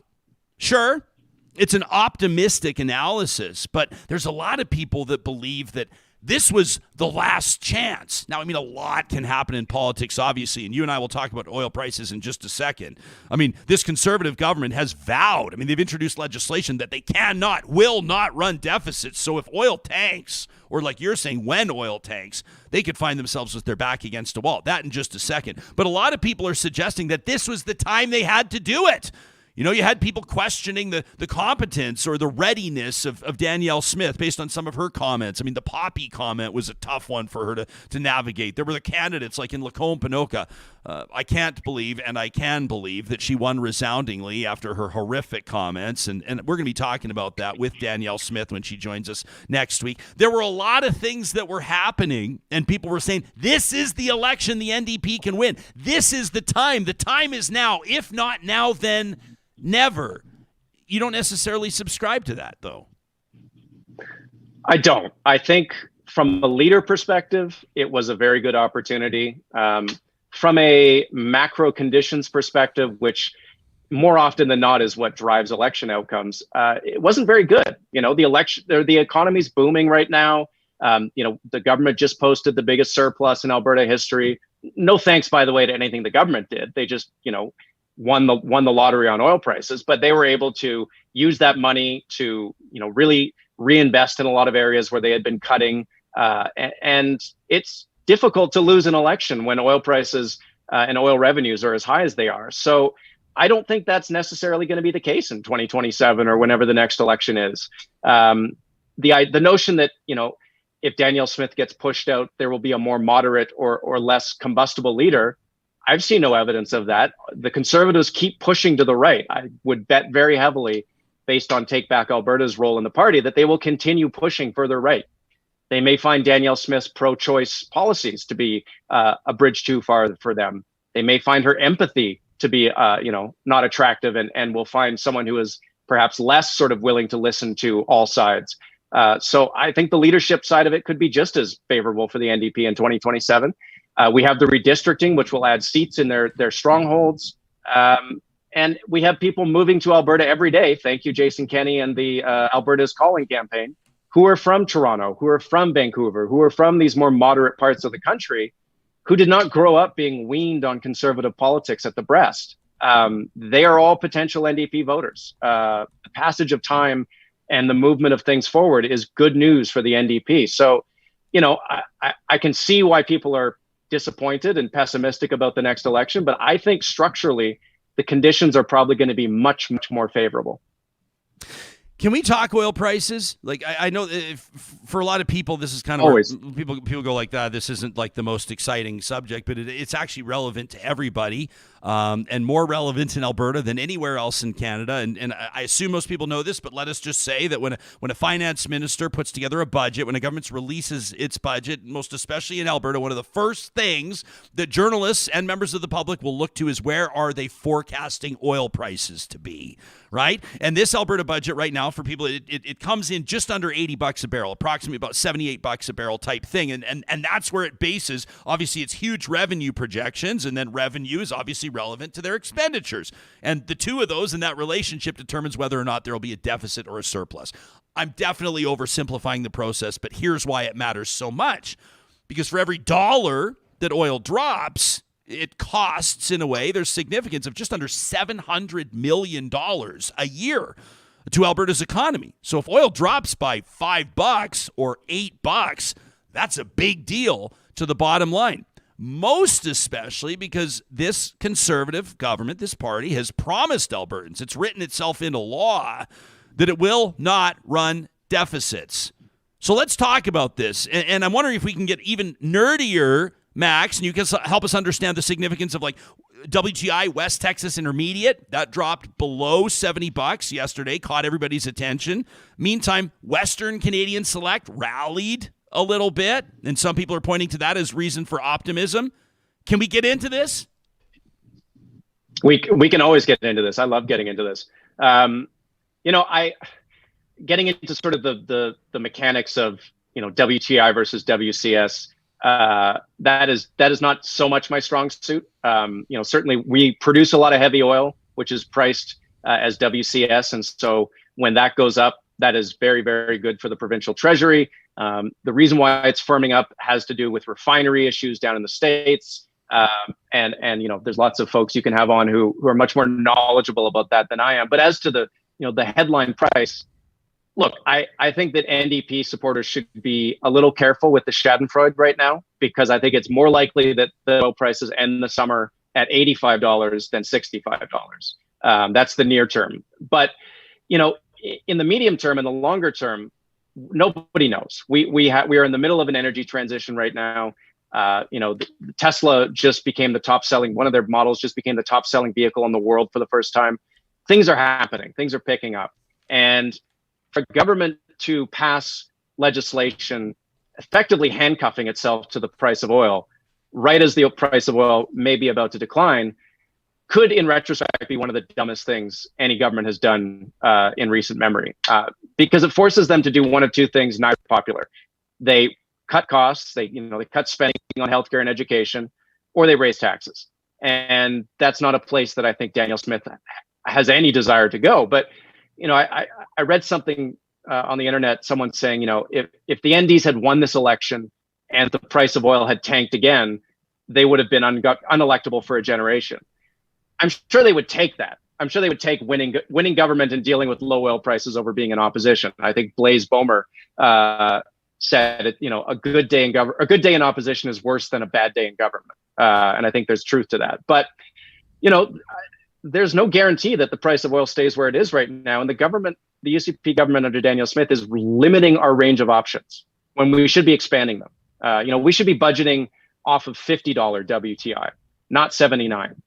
Sure, it's an optimistic analysis, but there's a lot of people that believe that this was the last chance. Now, I mean, a lot can happen in politics, obviously, and you and I will talk about oil prices in just a second. I mean, this Conservative government has vowed, they've introduced legislation that they will not run deficits. So if oil tanks, or like you're saying, when oil tanks, they could find themselves with their back against a wall. That in just a second. But a lot of people are suggesting that this was the time they had to do it. You know, you had people questioning the competence or the readiness of Danielle Smith based on some of her comments. The poppy comment was a tough one for her to navigate. There were the candidates like in Lacombe Pinoca. I can't believe, and I can believe, that she won resoundingly after her horrific comments. And we're going to be talking about that with Danielle Smith when she joins us next week. There were a lot of things that were happening, and people were saying, this is the election the NDP can win. This is the time. The time is now. If not now, then never. You don't necessarily subscribe to that, though. I don't. I think from a leader perspective, it was a very good opportunity. From a macro conditions perspective, which more often than not is what drives election outcomes, it wasn't very good. The economy's booming right now. The government just posted the biggest surplus in Alberta history. No thanks, by the way, to anything the government did. They just, won the lottery on oil prices, but they were able to use that money to, really reinvest in a lot of areas where they had been cutting. And it's difficult to lose an election when oil prices and oil revenues are as high as they are. So I don't think that's necessarily going to be the case in 2027 or whenever the next election is. The notion that, if Danielle Smith gets pushed out, there will be a more moderate or less combustible leader. I've seen no evidence of that. The Conservatives keep pushing to the right. I would bet very heavily, based on Take Back Alberta's role in the party, that they will continue pushing further right. They may find Danielle Smith's pro-choice policies to be a bridge too far for them. They may find her empathy to be, not attractive, and will find someone who is perhaps less sort of willing to listen to all sides. So I think the leadership side of it could be just as favorable for the NDP in 2027. We have the redistricting, which will add seats in their strongholds. And we have people moving to Alberta every day. Thank you, Jason Kenney and the Alberta's Calling campaign, who are from Toronto, who are from Vancouver, who are from these more moderate parts of the country, who did not grow up being weaned on conservative politics at the breast. They are all potential NDP voters. The passage of time and the movement of things forward is good news for the NDP. So, I can see why people are disappointed and pessimistic about the next election, but I think structurally the conditions are probably going to be much, much more favorable. Can we talk oil prices? Like, I know for a lot of people, this is kind of always people go like that. This isn't like the most exciting subject, but it's actually relevant to everybody, and more relevant in Alberta than anywhere else in Canada. And I assume most people know this, but let us just say that when a finance minister puts together a budget, when a government releases its budget, most especially in Alberta, one of the first things that journalists and members of the public will look to is where are they forecasting oil prices to be, right? And this Alberta budget right now, for people, it comes in just under $80 a barrel, approximately about $78 a barrel type thing. And that's where it bases, obviously, its huge revenue projections, and then revenue is obviously relevant to their expenditures. And the two of those in that relationship determines whether or not there will be a deficit or a surplus. I'm definitely oversimplifying the process, but here's why it matters so much. Because for every dollar that oil drops, it costs, in a way, there's significance of just under $700 million a year to Alberta's economy. So if oil drops by $5 or $8, that's a big deal to the bottom line. Most especially because this Conservative government, this party, has promised Albertans, it's written itself into law, that it will not run deficits. So let's talk about this. And I'm wondering if we can get even nerdier, Max, and you can help us understand the significance of like WTI West Texas Intermediate. That dropped below $70 yesterday, caught everybody's attention. Meantime, Western Canadian Select rallied a little bit, and some people are pointing to that as reason for optimism. Can we get into this? We can always get into this. I love getting into this. Getting into sort of the mechanics of WTI versus WCS. That is not so much my strong suit. Certainly we produce a lot of heavy oil, which is priced as WCS, and so when that goes up, that is very, very good for the provincial treasury. The reason why it's firming up has to do with refinery issues down in the States. And there's lots of folks you can have on who are much more knowledgeable about that than I am. But as to the headline price, look, I think that NDP supporters should be a little careful with the Schadenfreude right now, because I think it's more likely that the oil prices end the summer at $85 than $65. That's the near term. But, in the medium term and the longer term, nobody knows. We are in the middle of an energy transition right now. Tesla just became one of their models just became the top selling vehicle in the world for the first time. Things are happening. Things are picking up. And for government to pass legislation effectively handcuffing itself to the price of oil, right as the price of oil may be about to decline, could, in retrospect, be one of the dumbest things any government has done in recent memory, because it forces them to do one of two things not popular. They cut costs, they cut spending on healthcare and education, or they raise taxes. And that's not a place that I think Danielle Smith has any desire to go. But I read something on the internet, someone saying, if the NDs had won this election and the price of oil had tanked again, they would have been unelectable for a generation. I'm sure they would take that. I'm sure they would take winning government and dealing with low oil prices over being in opposition. I think Blaise Bomer said it, a good day in opposition is worse than a bad day in government. And I think there's truth to that. But, there's no guarantee that the price of oil stays where it is right now. And the UCP government under Danielle Smith is limiting our range of options when we should be expanding them. We should be budgeting off of $50 WTI, not 79.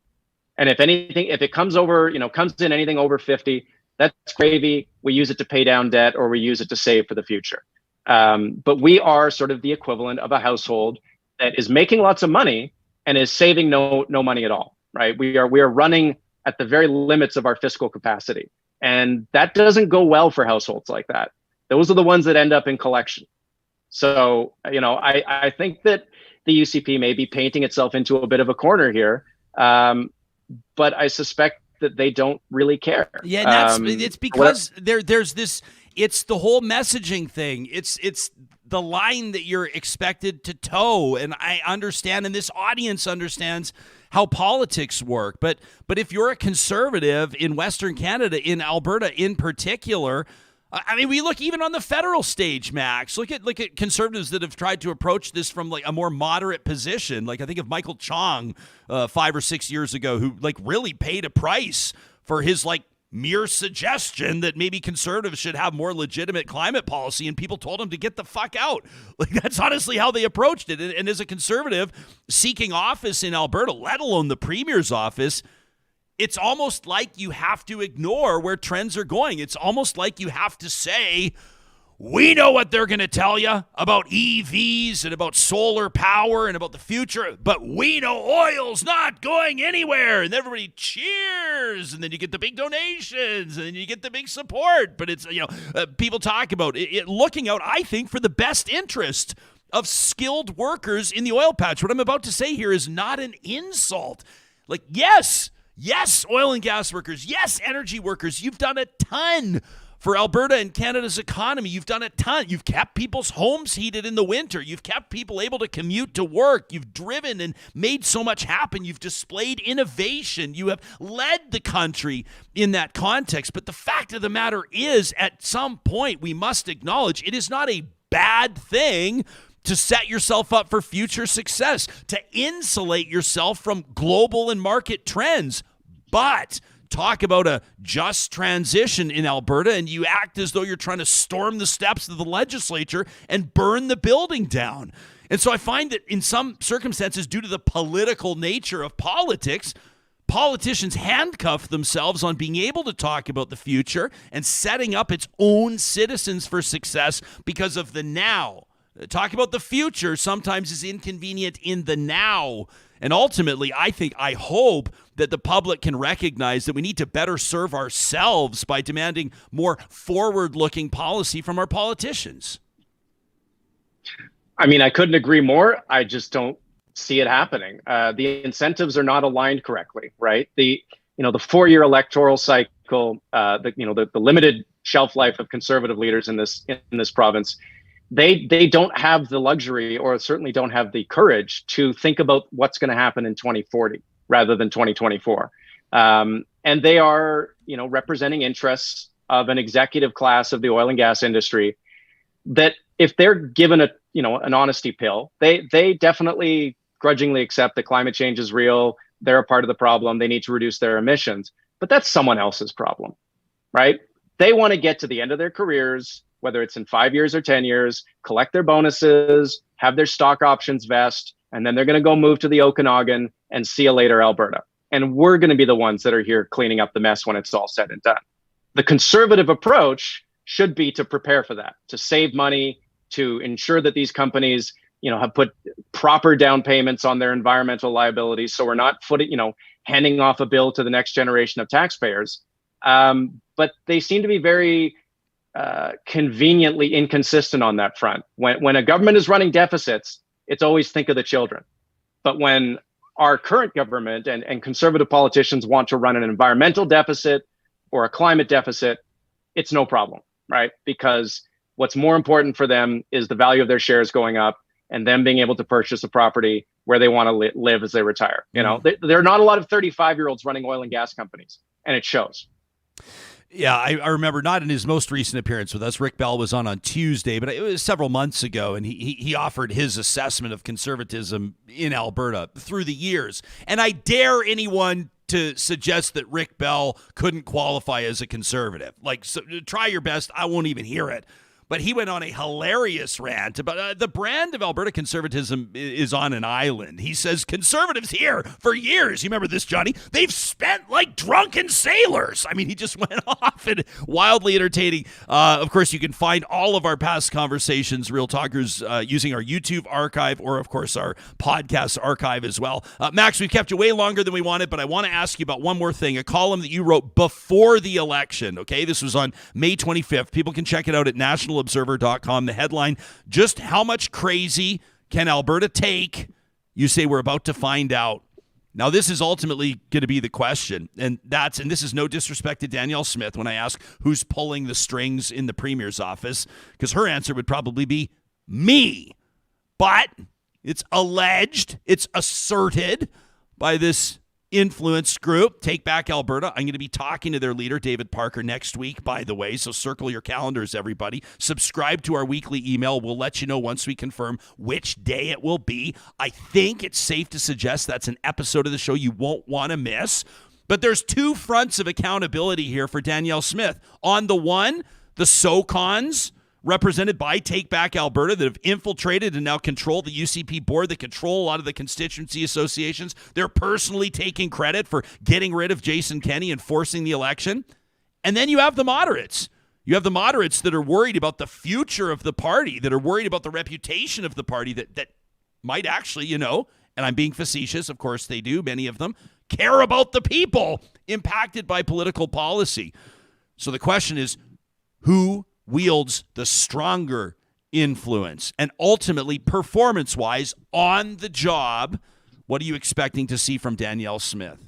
And if it comes in anything over 50, that's gravy. We use it to pay down debt, or we use it to save for the future. But we are sort of the equivalent of a household that is making lots of money and is saving no money at all, right? We are running at the very limits of our fiscal capacity. And that doesn't go well for households like that. Those are the ones that end up in collection. So, I think that the UCP may be painting itself into a bit of a corner here. But I suspect that they don't really care. Yeah, it's because there's this. It's the whole messaging thing. It's the line that you're expected to toe, and I understand, and this audience understands how politics work. But if you're a conservative in Western Canada, in Alberta in particular, we look even on the federal stage, Max. Look at conservatives that have tried to approach this from like a more moderate position. Like I think of Michael Chong 5 or 6 years ago, who like really paid a price for his like mere suggestion that maybe conservatives should have more legitimate climate policy, and people told him to get the fuck out. Like that's honestly how they approached it. And as a conservative seeking office in Alberta, let alone the premier's office, it's almost like you have to ignore where trends are going. It's almost like you have to say, we know what they're going to tell you about EVs and about solar power and about the future, but we know oil's not going anywhere. And everybody cheers, and then you get the big donations, and then you get the big support. But it's, people talk about it looking out, I think, for the best interest of skilled workers in the oil patch. What I'm about to say here is not an insult. Like, yes, oil and gas workers. Yes, energy workers. You've done a ton for Alberta and Canada's economy. You've done a ton. You've kept people's homes heated in the winter. You've kept people able to commute to work. You've driven and made so much happen. You've displayed innovation. You have led the country in that context. But the fact of the matter is, at some point, we must acknowledge it is not a bad thing to set yourself up for future success, to insulate yourself from global and market trends. But talk about a just transition in Alberta, and you act as though you're trying to storm the steps of the legislature and burn the building down. And so I find that in some circumstances, due to the political nature of politics, politicians handcuff themselves on being able to talk about the future and setting up its own citizens for success because of the now. Talk about the future sometimes is inconvenient in the now. And ultimately, I hope that the public can recognize that we need to better serve ourselves by demanding more forward-looking policy from our politicians. I mean, I couldn't agree more. I just don't see it happening. The incentives are not aligned correctly, right? The 4-year electoral cycle, the limited shelf life of conservative leaders in this province, they don't have the luxury, or certainly don't have the courage, to think about what's going to happen in 2040 rather than 2024. And they are, representing interests of an executive class of the oil and gas industry that, if they're given an honesty pill, they definitely grudgingly accept that climate change is real. They're a part of the problem. They need to reduce their emissions, but that's someone else's problem, right? They want to get to the end of their careers, whether it's in 5 years or 10 years, collect their bonuses, have their stock options vest, and then they're going to go move to the Okanagan and see you later, Alberta. And we're going to be the ones that are here cleaning up the mess when it's all said and done. The conservative approach should be to prepare for that, to save money, to ensure that these companies, have put proper down payments on their environmental liabilities, so we're not handing off a bill to the next generation of taxpayers. But they seem to be very conveniently inconsistent on that front. When a government is running deficits, it's always think of the children. But when our current government and conservative politicians want to run an environmental deficit or a climate deficit, it's no problem, right? Because what's more important for them is the value of their shares going up and them being able to purchase a property where they want to live as they retire. There are not a lot of 35-year-olds running oil and gas companies, and it shows. Yeah, I remember, not in his most recent appearance with us, Rick Bell was on Tuesday, but it was several months ago, and he offered his assessment of conservatism in Alberta through the years. And I dare anyone to suggest that Rick Bell couldn't qualify as a conservative. So try your best. I won't even hear it. But he went on a hilarious rant about the brand of Alberta conservatism is on an island. He says conservatives here for years, you remember this, Johnny, they've spent like drunken sailors. I mean, he just went off and wildly entertaining. Of course, you can find all of our past conversations, Real Talkers, using our YouTube archive or, of course, our podcast archive as well. Max, we've kept you way longer than we wanted, but I want to ask you about one more thing, a column that you wrote before the election, okay? This was on May 25th. People can check it out at nationalobserver.com. The headline, just how much crazy can Alberta take? You say we're about to find out. Now, this is ultimately going to be the question, and this is no disrespect to Danielle Smith when I ask who's pulling the strings in the Premier's office, because her answer would probably be me. But it's alleged, it's asserted by this influence group, Take Back Alberta. I'm going to be talking to their leader, David Parker, next week, by the way, so circle your calendars, everybody. Subscribe to our weekly email. We'll let you know once we confirm which day it will be. I think it's safe to suggest that's an episode of the show you won't want to miss. But there's two fronts of accountability here for Danielle Smith. On the one, the SOCONs, represented by Take Back Alberta, that have infiltrated and now control the UCP board, that control a lot of the constituency associations. They're personally taking credit for getting rid of Jason Kenney and forcing the election. And then you have the moderates. You have the moderates that are worried about the future of the party, that are worried about the reputation of the party, that might actually, and I'm being facetious, of course they do, many of them, care about the people impacted by political policy. So the question is, who wields the stronger influence? And ultimately, performance-wise, on the job, what are you expecting to see from Danielle Smith?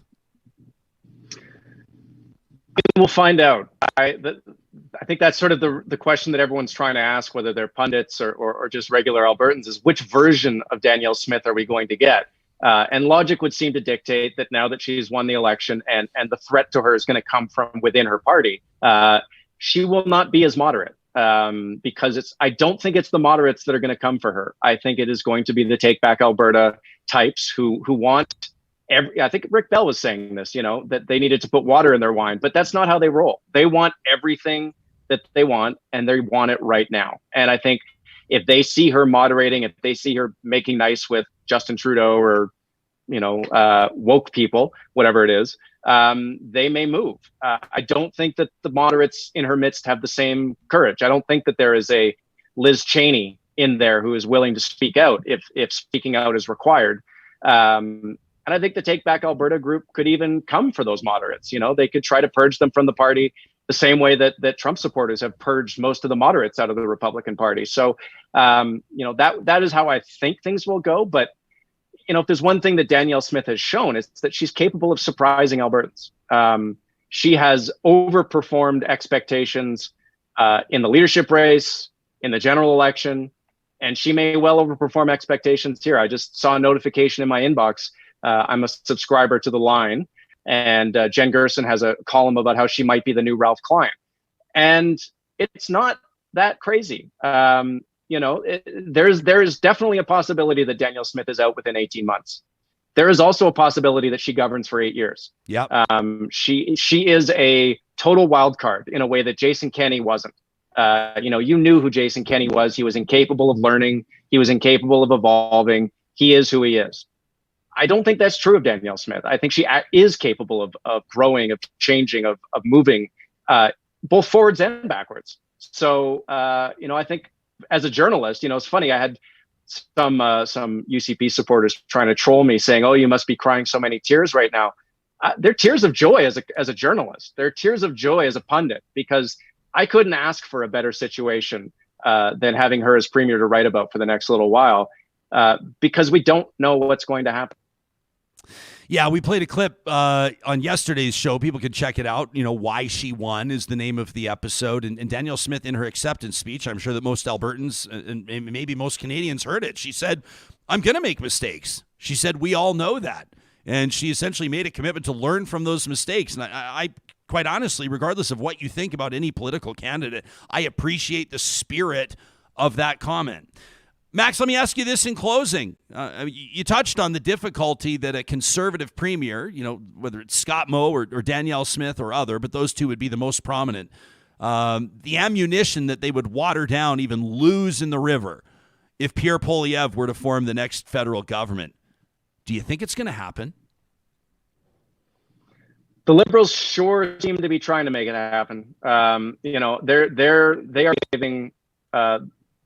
We'll find out. I think that's sort of the question that everyone's trying to ask, whether they're pundits or just regular Albertans, is which version of Danielle Smith are we going to get? And logic would seem to dictate that now that she's won the election and the threat to her is going to come from within her party, she will not be as moderate, because I don't think it's the moderates that are going to come for her. I think it is going to be the Take Back Alberta types who want I think Rick Bell was saying this, that they needed to put water in their wine, but that's not how they roll. They want everything that they want, and they want it right now. And I think if they see her moderating, if they see her making nice with Justin Trudeau or, woke people, whatever it is, they may move. I don't think that the moderates in her midst have the same courage. I don't think that there is a Liz Cheney in there who is willing to speak out if speaking out is required. And I think the Take Back Alberta group could even come for those moderates. They could try to purge them from the party the same way that Trump supporters have purged most of the moderates out of the Republican Party. So, that is how I think things will go. But, if there's one thing that Danielle Smith has shown, it's that she's capable of surprising Albertans. She has overperformed expectations in the leadership race, in the general election, and she may well overperform expectations here. I just saw a notification in my inbox. I'm a subscriber to The Line, and Jen Gerson has a column about how she might be the new Ralph Klein. And it's not that crazy. There is definitely a possibility that Danielle Smith is out within 18 months. There is also a possibility that she governs for 8 years. Yep. She is a total wild card in a way that Jason Kenney wasn't. You knew who Jason Kenney was. He was incapable of learning. He was incapable of evolving. He is who he is. I don't think that's true of Danielle Smith. I think she is capable of growing, of changing, of moving, both forwards and backwards. So, I think as a journalist, it's funny. I had some UCP supporters trying to troll me, saying, "Oh, you must be crying so many tears right now." They're tears of joy as a journalist. They're tears of joy as a pundit, because I couldn't ask for a better situation than having her as premier to write about for the next little while, because we don't know what's going to happen. Yeah, we played a clip on yesterday's show. People can check it out. Why She Won is the name of the episode. And Danielle Smith, in her acceptance speech, I'm sure that most Albertans and maybe most Canadians heard it. She said, "I'm going to make mistakes." She said, "We all know that." And she essentially made a commitment to learn from those mistakes. And I quite honestly, regardless of what you think about any political candidate, I appreciate the spirit of that comment. Max, let me ask you this in closing. You touched on the difficulty that a conservative premier, whether it's Scott Moe or Danielle Smith or other, but those two would be the most prominent, the ammunition that they would water down, even lose in the river, if Pierre Poilievre were to form the next federal government. Do you think it's going to happen? The Liberals sure seem to be trying to make it happen. They are behaving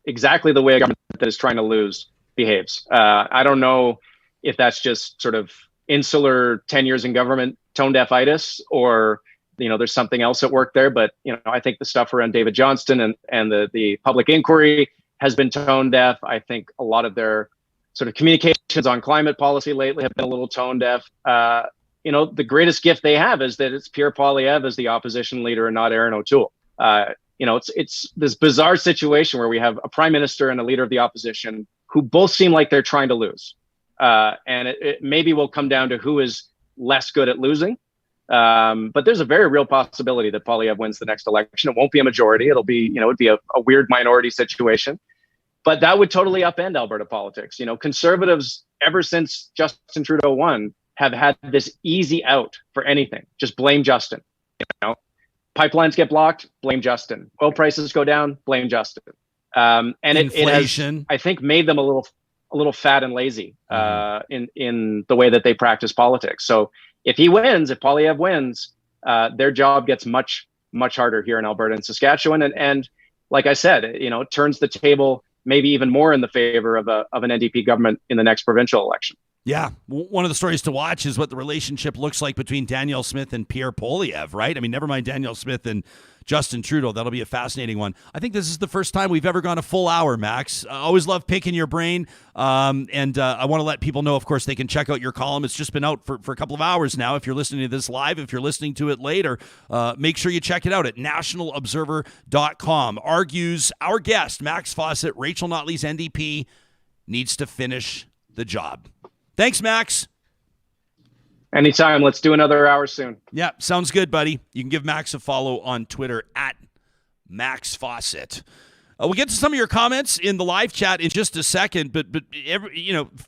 exactly the way a government that is trying to lose behaves. I don't know if that's just sort of insular 10 years in government tone deafitis, or there's something else at work there. But I think the stuff around David Johnston and the public inquiry has been tone deaf. I think a lot of their sort of communications on climate policy lately have been a little tone deaf. The greatest gift they have is that it's Pierre Poilievre as the opposition leader and not Erin O'Toole. It's this bizarre situation where we have a prime minister and a leader of the opposition who both seem like they're trying to lose. And it maybe will come down to who is less good at losing. But there's a very real possibility that Poilievre wins the next election. It won't be a majority. It'll be, it'd be a weird minority situation. But that would totally upend Alberta politics. Conservatives, ever since Justin Trudeau won, have had this easy out for anything. Just blame Justin. Pipelines get blocked, blame Justin. Oil prices go down, blame Justin. And it has, I think, made them a little fat and lazy in the way that they practice politics. So if he wins, if Poilievre wins, their job gets much, much harder here in Alberta and Saskatchewan. And like I said, it turns the table maybe even more in the favor of an NDP government in the next provincial election. Yeah. One of the stories to watch is what the relationship looks like between Danielle Smith and Pierre Poilievre, right? I mean, never mind Danielle Smith and Justin Trudeau. That'll be a fascinating one. I think this is the first time we've ever gone a full hour, Max. I always love picking your brain. And I want to let people know, of course, they can check out your column. It's just been out for a couple of hours now. If you're listening to this live, if you're listening to it later, make sure you check it out at nationalobserver.com. Argues our guest, Max Fawcett, Rachel Notley's NDP, needs to finish the job. Thanks, Max. Anytime. Let's do another hour soon. Yeah, sounds good, buddy. You can give Max a follow on Twitter at Max Fawcett. We'll get to some of your comments in the live chat in just a second, but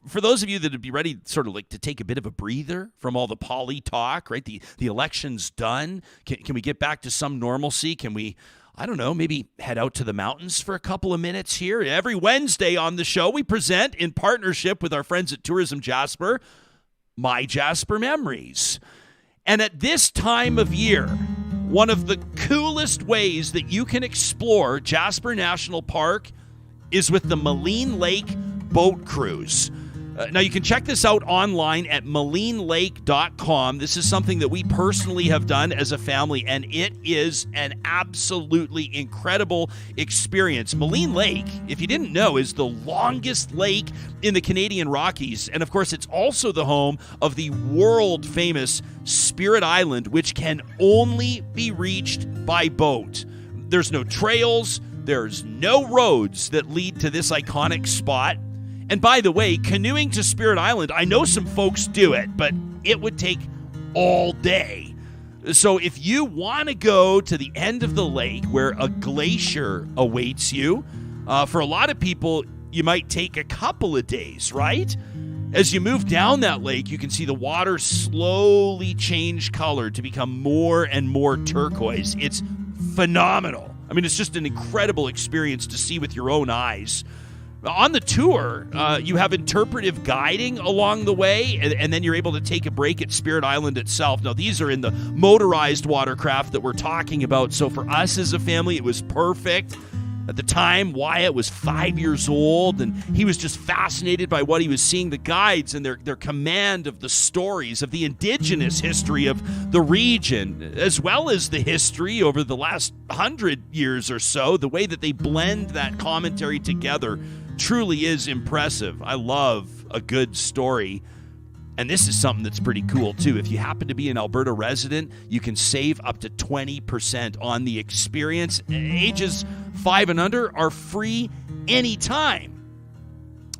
for those of you that would be ready sort of like to take a bit of a breather from all the poly talk, right? The election's done. Can we get back to some normalcy? Can we, I don't know, maybe head out to the mountains for a couple of minutes here? Every Wednesday on the show, we present in partnership with our friends at Tourism Jasper, MyJasper Memories. And at this time of year, one of the coolest ways that you can explore Jasper National Park is with the Maligne Lake Boat Cruise. Now, you can check this out online at malignerelake.com. This is something that we personally have done as a family, and it is an absolutely incredible experience. Maligne Lake, if you didn't know, is the longest lake in the Canadian Rockies. And, of course, it's also the home of the world-famous Spirit Island, which can only be reached by boat. There's no trails. There's no roads that lead to this iconic spot. And by the way, canoeing to Spirit Island, I know some folks do it, but it would take all day. So if you want to go to the end of the lake where a glacier awaits you, for a lot of people, you might take a couple of days, right? As you move down that lake, you can see the water slowly change color to become more and more turquoise. It's phenomenal. I mean, it's just an incredible experience to see with your own eyes. On the tour, you have interpretive guiding along the way, and then you're able to take a break at Spirit Island itself. Now, these are in the motorized watercraft that we're talking about, so for us as a family, it was perfect. At the time, Wyatt was 5 years old, and he was just fascinated by what he was seeing. The guides and their command of the stories of the indigenous history of the region, as well as the history over the last 100 years or so, the way that they blend that commentary together truly is impressive. I love a good story. And this is something that's pretty cool, too. If you happen to be an Alberta resident, you can save up to 20% on the experience. Ages 5 and under are free anytime.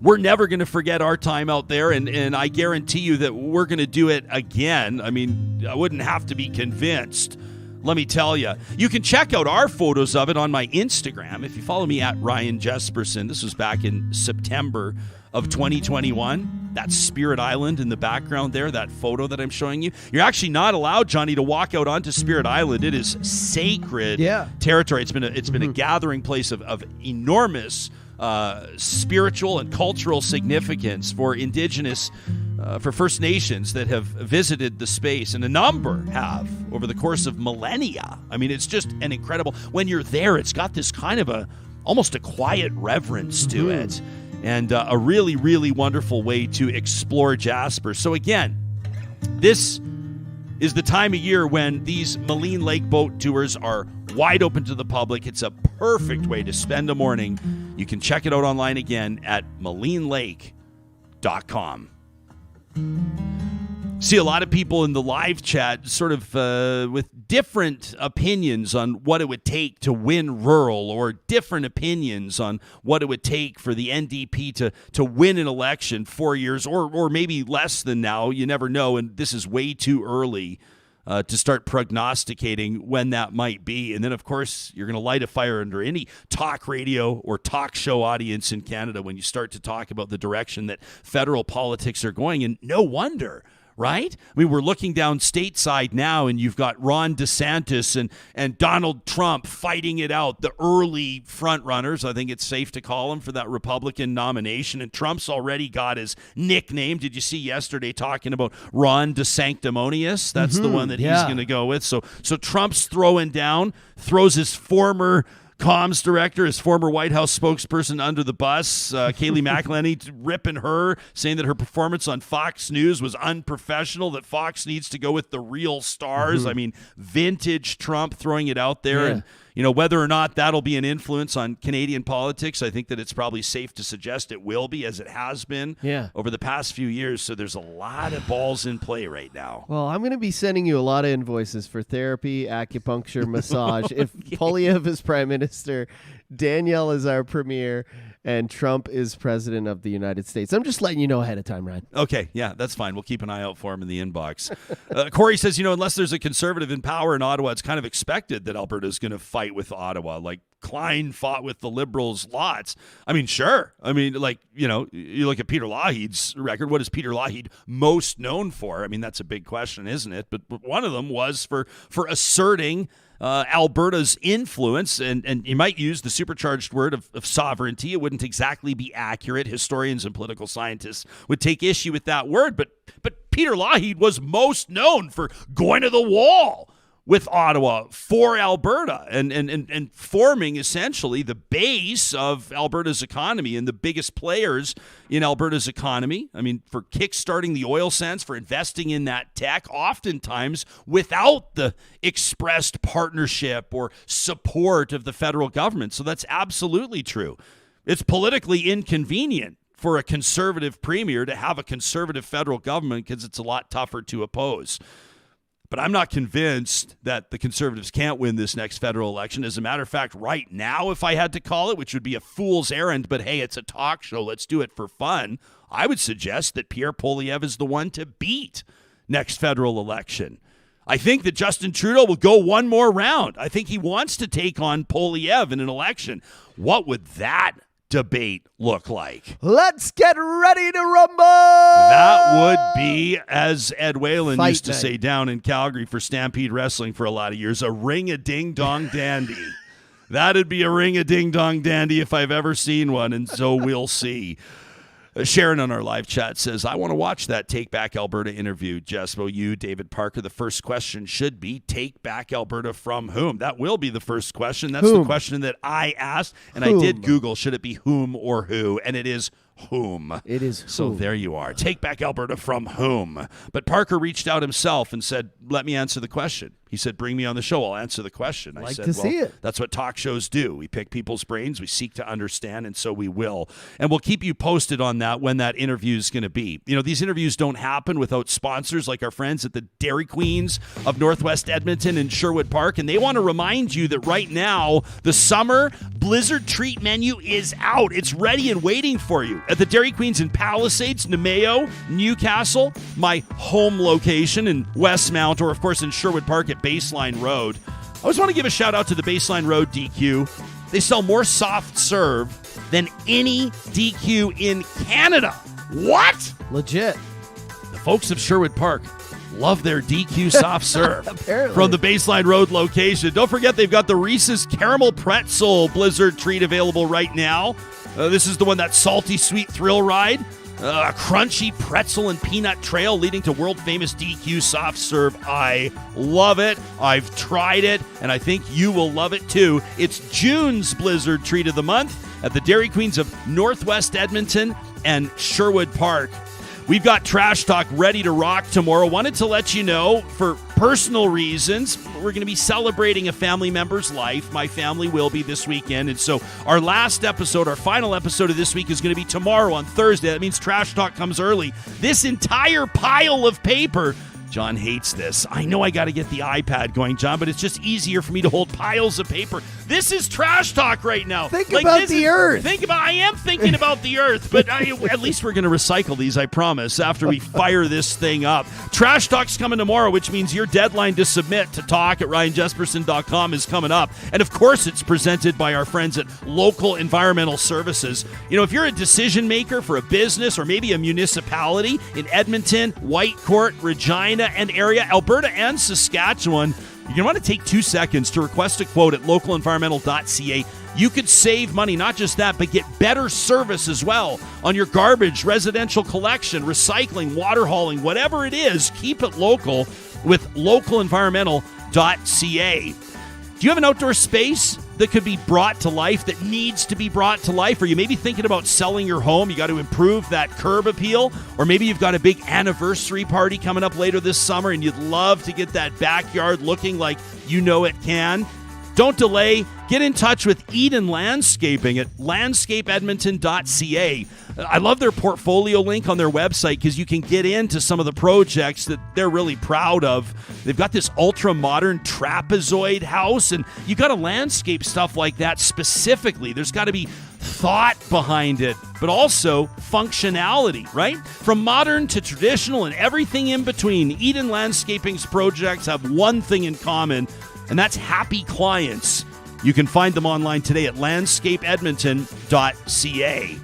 We're never going to forget our time out there, and I guarantee you that we're going to do it again. I mean, I wouldn't have to be convinced. Let me tell you. You can check out our photos of it on my Instagram. If you follow me at Ryan Jesperson, this was back in September of 2021. That's Spirit Island in the background there, that photo that I'm showing you. You're actually not allowed, Johnny, to walk out onto Spirit Island. It is sacred territory. It's been a gathering place of enormous spiritual and cultural significance for Indigenous, for First Nations that have visited the space, and a number have over the course of millennia. I mean, it's just an incredible. When you're there, it's got this kind of almost a quiet reverence to it, and a really, really wonderful way to explore Jasper. So again, this is the time of year when these Maligne Lake boat tours are wide open to the public. It's a perfect way to spend a morning. You can check it out online again at malignerelake.com. See a lot of people in the live chat sort of with different opinions on what it would take to win rural, or different opinions on what it would take for the NDP to win an election 4 years or maybe less than now. You never know, and this is way too early to start prognosticating when that might be. And then, of course, you're going to light a fire under any talk radio or talk show audience in Canada when you start to talk about the direction that federal politics are going. And no wonder, right? I mean, we're looking down stateside now, and you've got Ron DeSantis and Donald Trump fighting it out, the early front runners, I think it's safe to call them, for that Republican nomination. And Trump's already got his nickname. Did you see yesterday talking about Ron DeSanctimonious? That's the one that he's going to go with. So Trump's throws his former comms director, his former White House spokesperson, under the bus. Kayleigh McEnany ripping her, saying that her performance on Fox News was unprofessional, that Fox needs to go with the real stars. I mean, vintage Trump throwing it out there. And, whether or not that'll be an influence on Canadian politics, I think that it's probably safe to suggest it will be, as it has been over the past few years. So there's a lot of balls in play right now. Well, I'm going to be sending you a lot of invoices for therapy, acupuncture, massage. If Poilievre is prime minister, Danielle is our premier, and Trump is president of the United States. I'm just letting you know ahead of time, Ryan. Okay, yeah, that's fine. We'll keep an eye out for him in the inbox. Corey says, unless there's a conservative in power in Ottawa, it's kind of expected that Alberta is going to fight with Ottawa. Like, Klein fought with the Liberals lots. I mean, sure. I mean, like, you know, you look at Peter Lougheed's record. What is Peter Lougheed most known for? I mean, that's a big question, isn't it? But one of them was for asserting Alberta's influence, and you might use the supercharged word of sovereignty. It wouldn't exactly be accurate. Historians and political scientists would take issue with that word, but Peter Lougheed was most known for going to the wall with Ottawa for Alberta and forming essentially the base of Alberta's economy and the biggest players in Alberta's economy. I mean, for kickstarting the oil sands, for investing in that tech, oftentimes without the expressed partnership or support of the federal government. So that's absolutely true. It's politically inconvenient for a conservative premier to have a conservative federal government because it's a lot tougher to oppose. But I'm not convinced that the Conservatives can't win this next federal election. As a matter of fact, right now, if I had to call it, which would be a fool's errand, but hey, it's a talk show, let's do it for fun, I would suggest that Pierre Poilievre is the one to beat next federal election. I think that Justin Trudeau will go one more round. I think he wants to take on Poilievre in an election. What would that debate look like? Let's get ready to rumble! That would be, as Ed Whalen Fight used to night. say down in Calgary for Stampede Wrestling for a lot of years, a ring-a-ding-dong dandy. That'd be a ring-a-ding-dong dandy if I've ever seen one, and so we'll see. Sharon on our live chat says, I want to watch that Take Back Alberta interview. Jespo, you, David Parker, the first question should be, take back Alberta from whom? That will be the first question. That's the question that I asked, and I did Google, should it be whom or who? And it is whom. It is whom. So there you are. Take back Alberta from whom? But Parker reached out himself and said, let me answer the question. He said, bring me on the show. I'll answer the question. I said, see it. That's what talk shows do. We pick people's brains. We seek to understand, and so we will. And we'll keep you posted on that when that interview is going to be. You know, these interviews don't happen without sponsors like our friends at the Dairy Queens of Northwest Edmonton and Sherwood Park. And they want to remind you that right now, the summer Blizzard treat menu is out. It's ready and waiting for you at the Dairy Queens in Palisades, Nemeo, Newcastle, my home location in Westmount, or of course in Sherwood Park at Baseline Road. I always want to give a shout out to the Baseline Road DQ. They sell more soft serve than any DQ in Canada. What? Legit. The folks of Sherwood Park love their DQ soft serve. Apparently. From the Baseline Road location. Don't forget, they've got the Reese's Caramel Pretzel Blizzard treat available right now. This is the one, that salty sweet thrill ride. A crunchy pretzel and peanut trail leading to world-famous DQ soft serve. I love it. I've tried it, and I think you will love it too. It's June's Blizzard treat of the month at the Dairy Queens of Northwest Edmonton and Sherwood Park. We've got Trash Talk ready to rock tomorrow. Wanted to let you know, for personal reasons, we're going to be celebrating a family member's life. My family will be this weekend. And so our last episode, our final episode of this week is going to be tomorrow on Thursday. That means Trash Talk comes early. This entire pile of paper, John hates this. I know I got to get the iPad going, John, but it's just easier for me to hold piles of paper. This is Trash Talk right now. Think about the earth. I am thinking about the earth, but at least we're going to recycle these, I promise, after we fire this thing up. Trash Talk's coming tomorrow, which means your deadline to submit to talk@ryanjesperson.com is coming up. And of course, it's presented by our friends at Local Environmental Services. You know, if you're a decision maker for a business or maybe a municipality in Edmonton, Whitecourt, Regina, and area, Alberta and Saskatchewan, you're going to want to take 2 seconds to request a quote at localenvironmental.ca. You could save money, not just that, but get better service as well on your garbage, residential collection, recycling, water hauling, whatever it is. Keep it local with localenvironmental.ca. Do you have an outdoor space that could be brought to life, that needs to be brought to life? Or you may be thinking about selling your home. You got to improve that curb appeal. Or maybe you've got a big anniversary party coming up later this summer and you'd love to get that backyard looking like you know it can. Don't delay. Get in touch with Eden Landscaping at landscapeedmonton.ca. I love their portfolio link on their website because you can get into some of the projects that they're really proud of. They've got this ultra-modern trapezoid house, and you got to landscape stuff like that specifically. There's got to be thought behind it, but also functionality, right? From modern to traditional and everything in between, Eden Landscaping's projects have one thing in common, and that's happy clients. You can find them online today at landscapeedmonton.ca.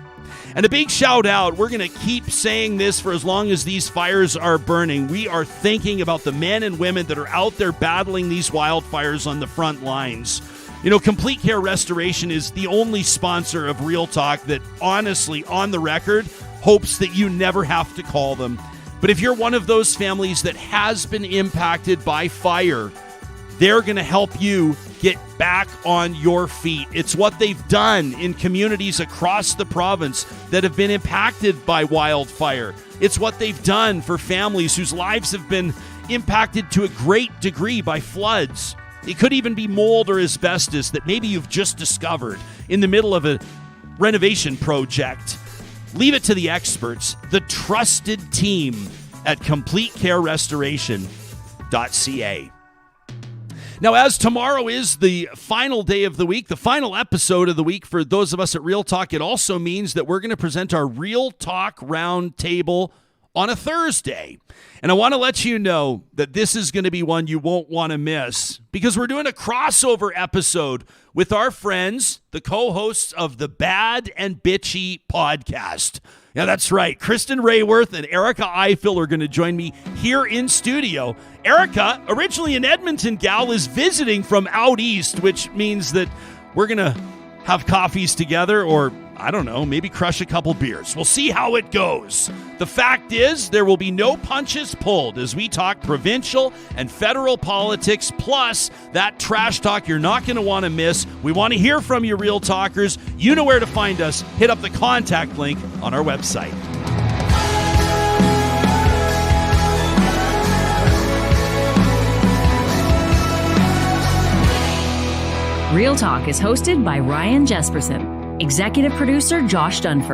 And a big shout out, we're going to keep saying this for as long as these fires are burning. We are thinking about the men and women that are out there battling these wildfires on the front lines. You know, Complete Care Restoration is the only sponsor of Real Talk that honestly, on the record, hopes that you never have to call them. But if you're one of those families that has been impacted by fire, they're going to help you get back on your feet. It's what they've done in communities across the province that have been impacted by wildfire. It's what they've done for families whose lives have been impacted to a great degree by floods. It could even be mold or asbestos that maybe you've just discovered in the middle of a renovation project. Leave it to the experts, the trusted team at CompleteCareRestoration.ca. Now, as tomorrow is the final day of the week, the final episode of the week for those of us at Real Talk, it also means that we're going to present our Real Talk Roundtable on a Thursday. And I want to let you know that this is going to be one you won't want to miss because we're doing a crossover episode with our friends, the co-hosts of the Bad and Bitchy podcast. Yeah, that's right. Kristen Rayworth and Erica Eiffel are going to join me here in studio. Erica, originally an Edmonton gal, is visiting from out east, which means that we're going to have coffees together or, I don't know, maybe crush a couple beers. We'll see how it goes. The fact is, there will be no punches pulled as we talk provincial and federal politics, plus that trash talk you're not going to want to miss. We want to hear from you, Real Talkers. You know where to find us. Hit up the contact link on our website. Real Talk is hosted by Ryan Jesperson. Executive producer Josh Dunford.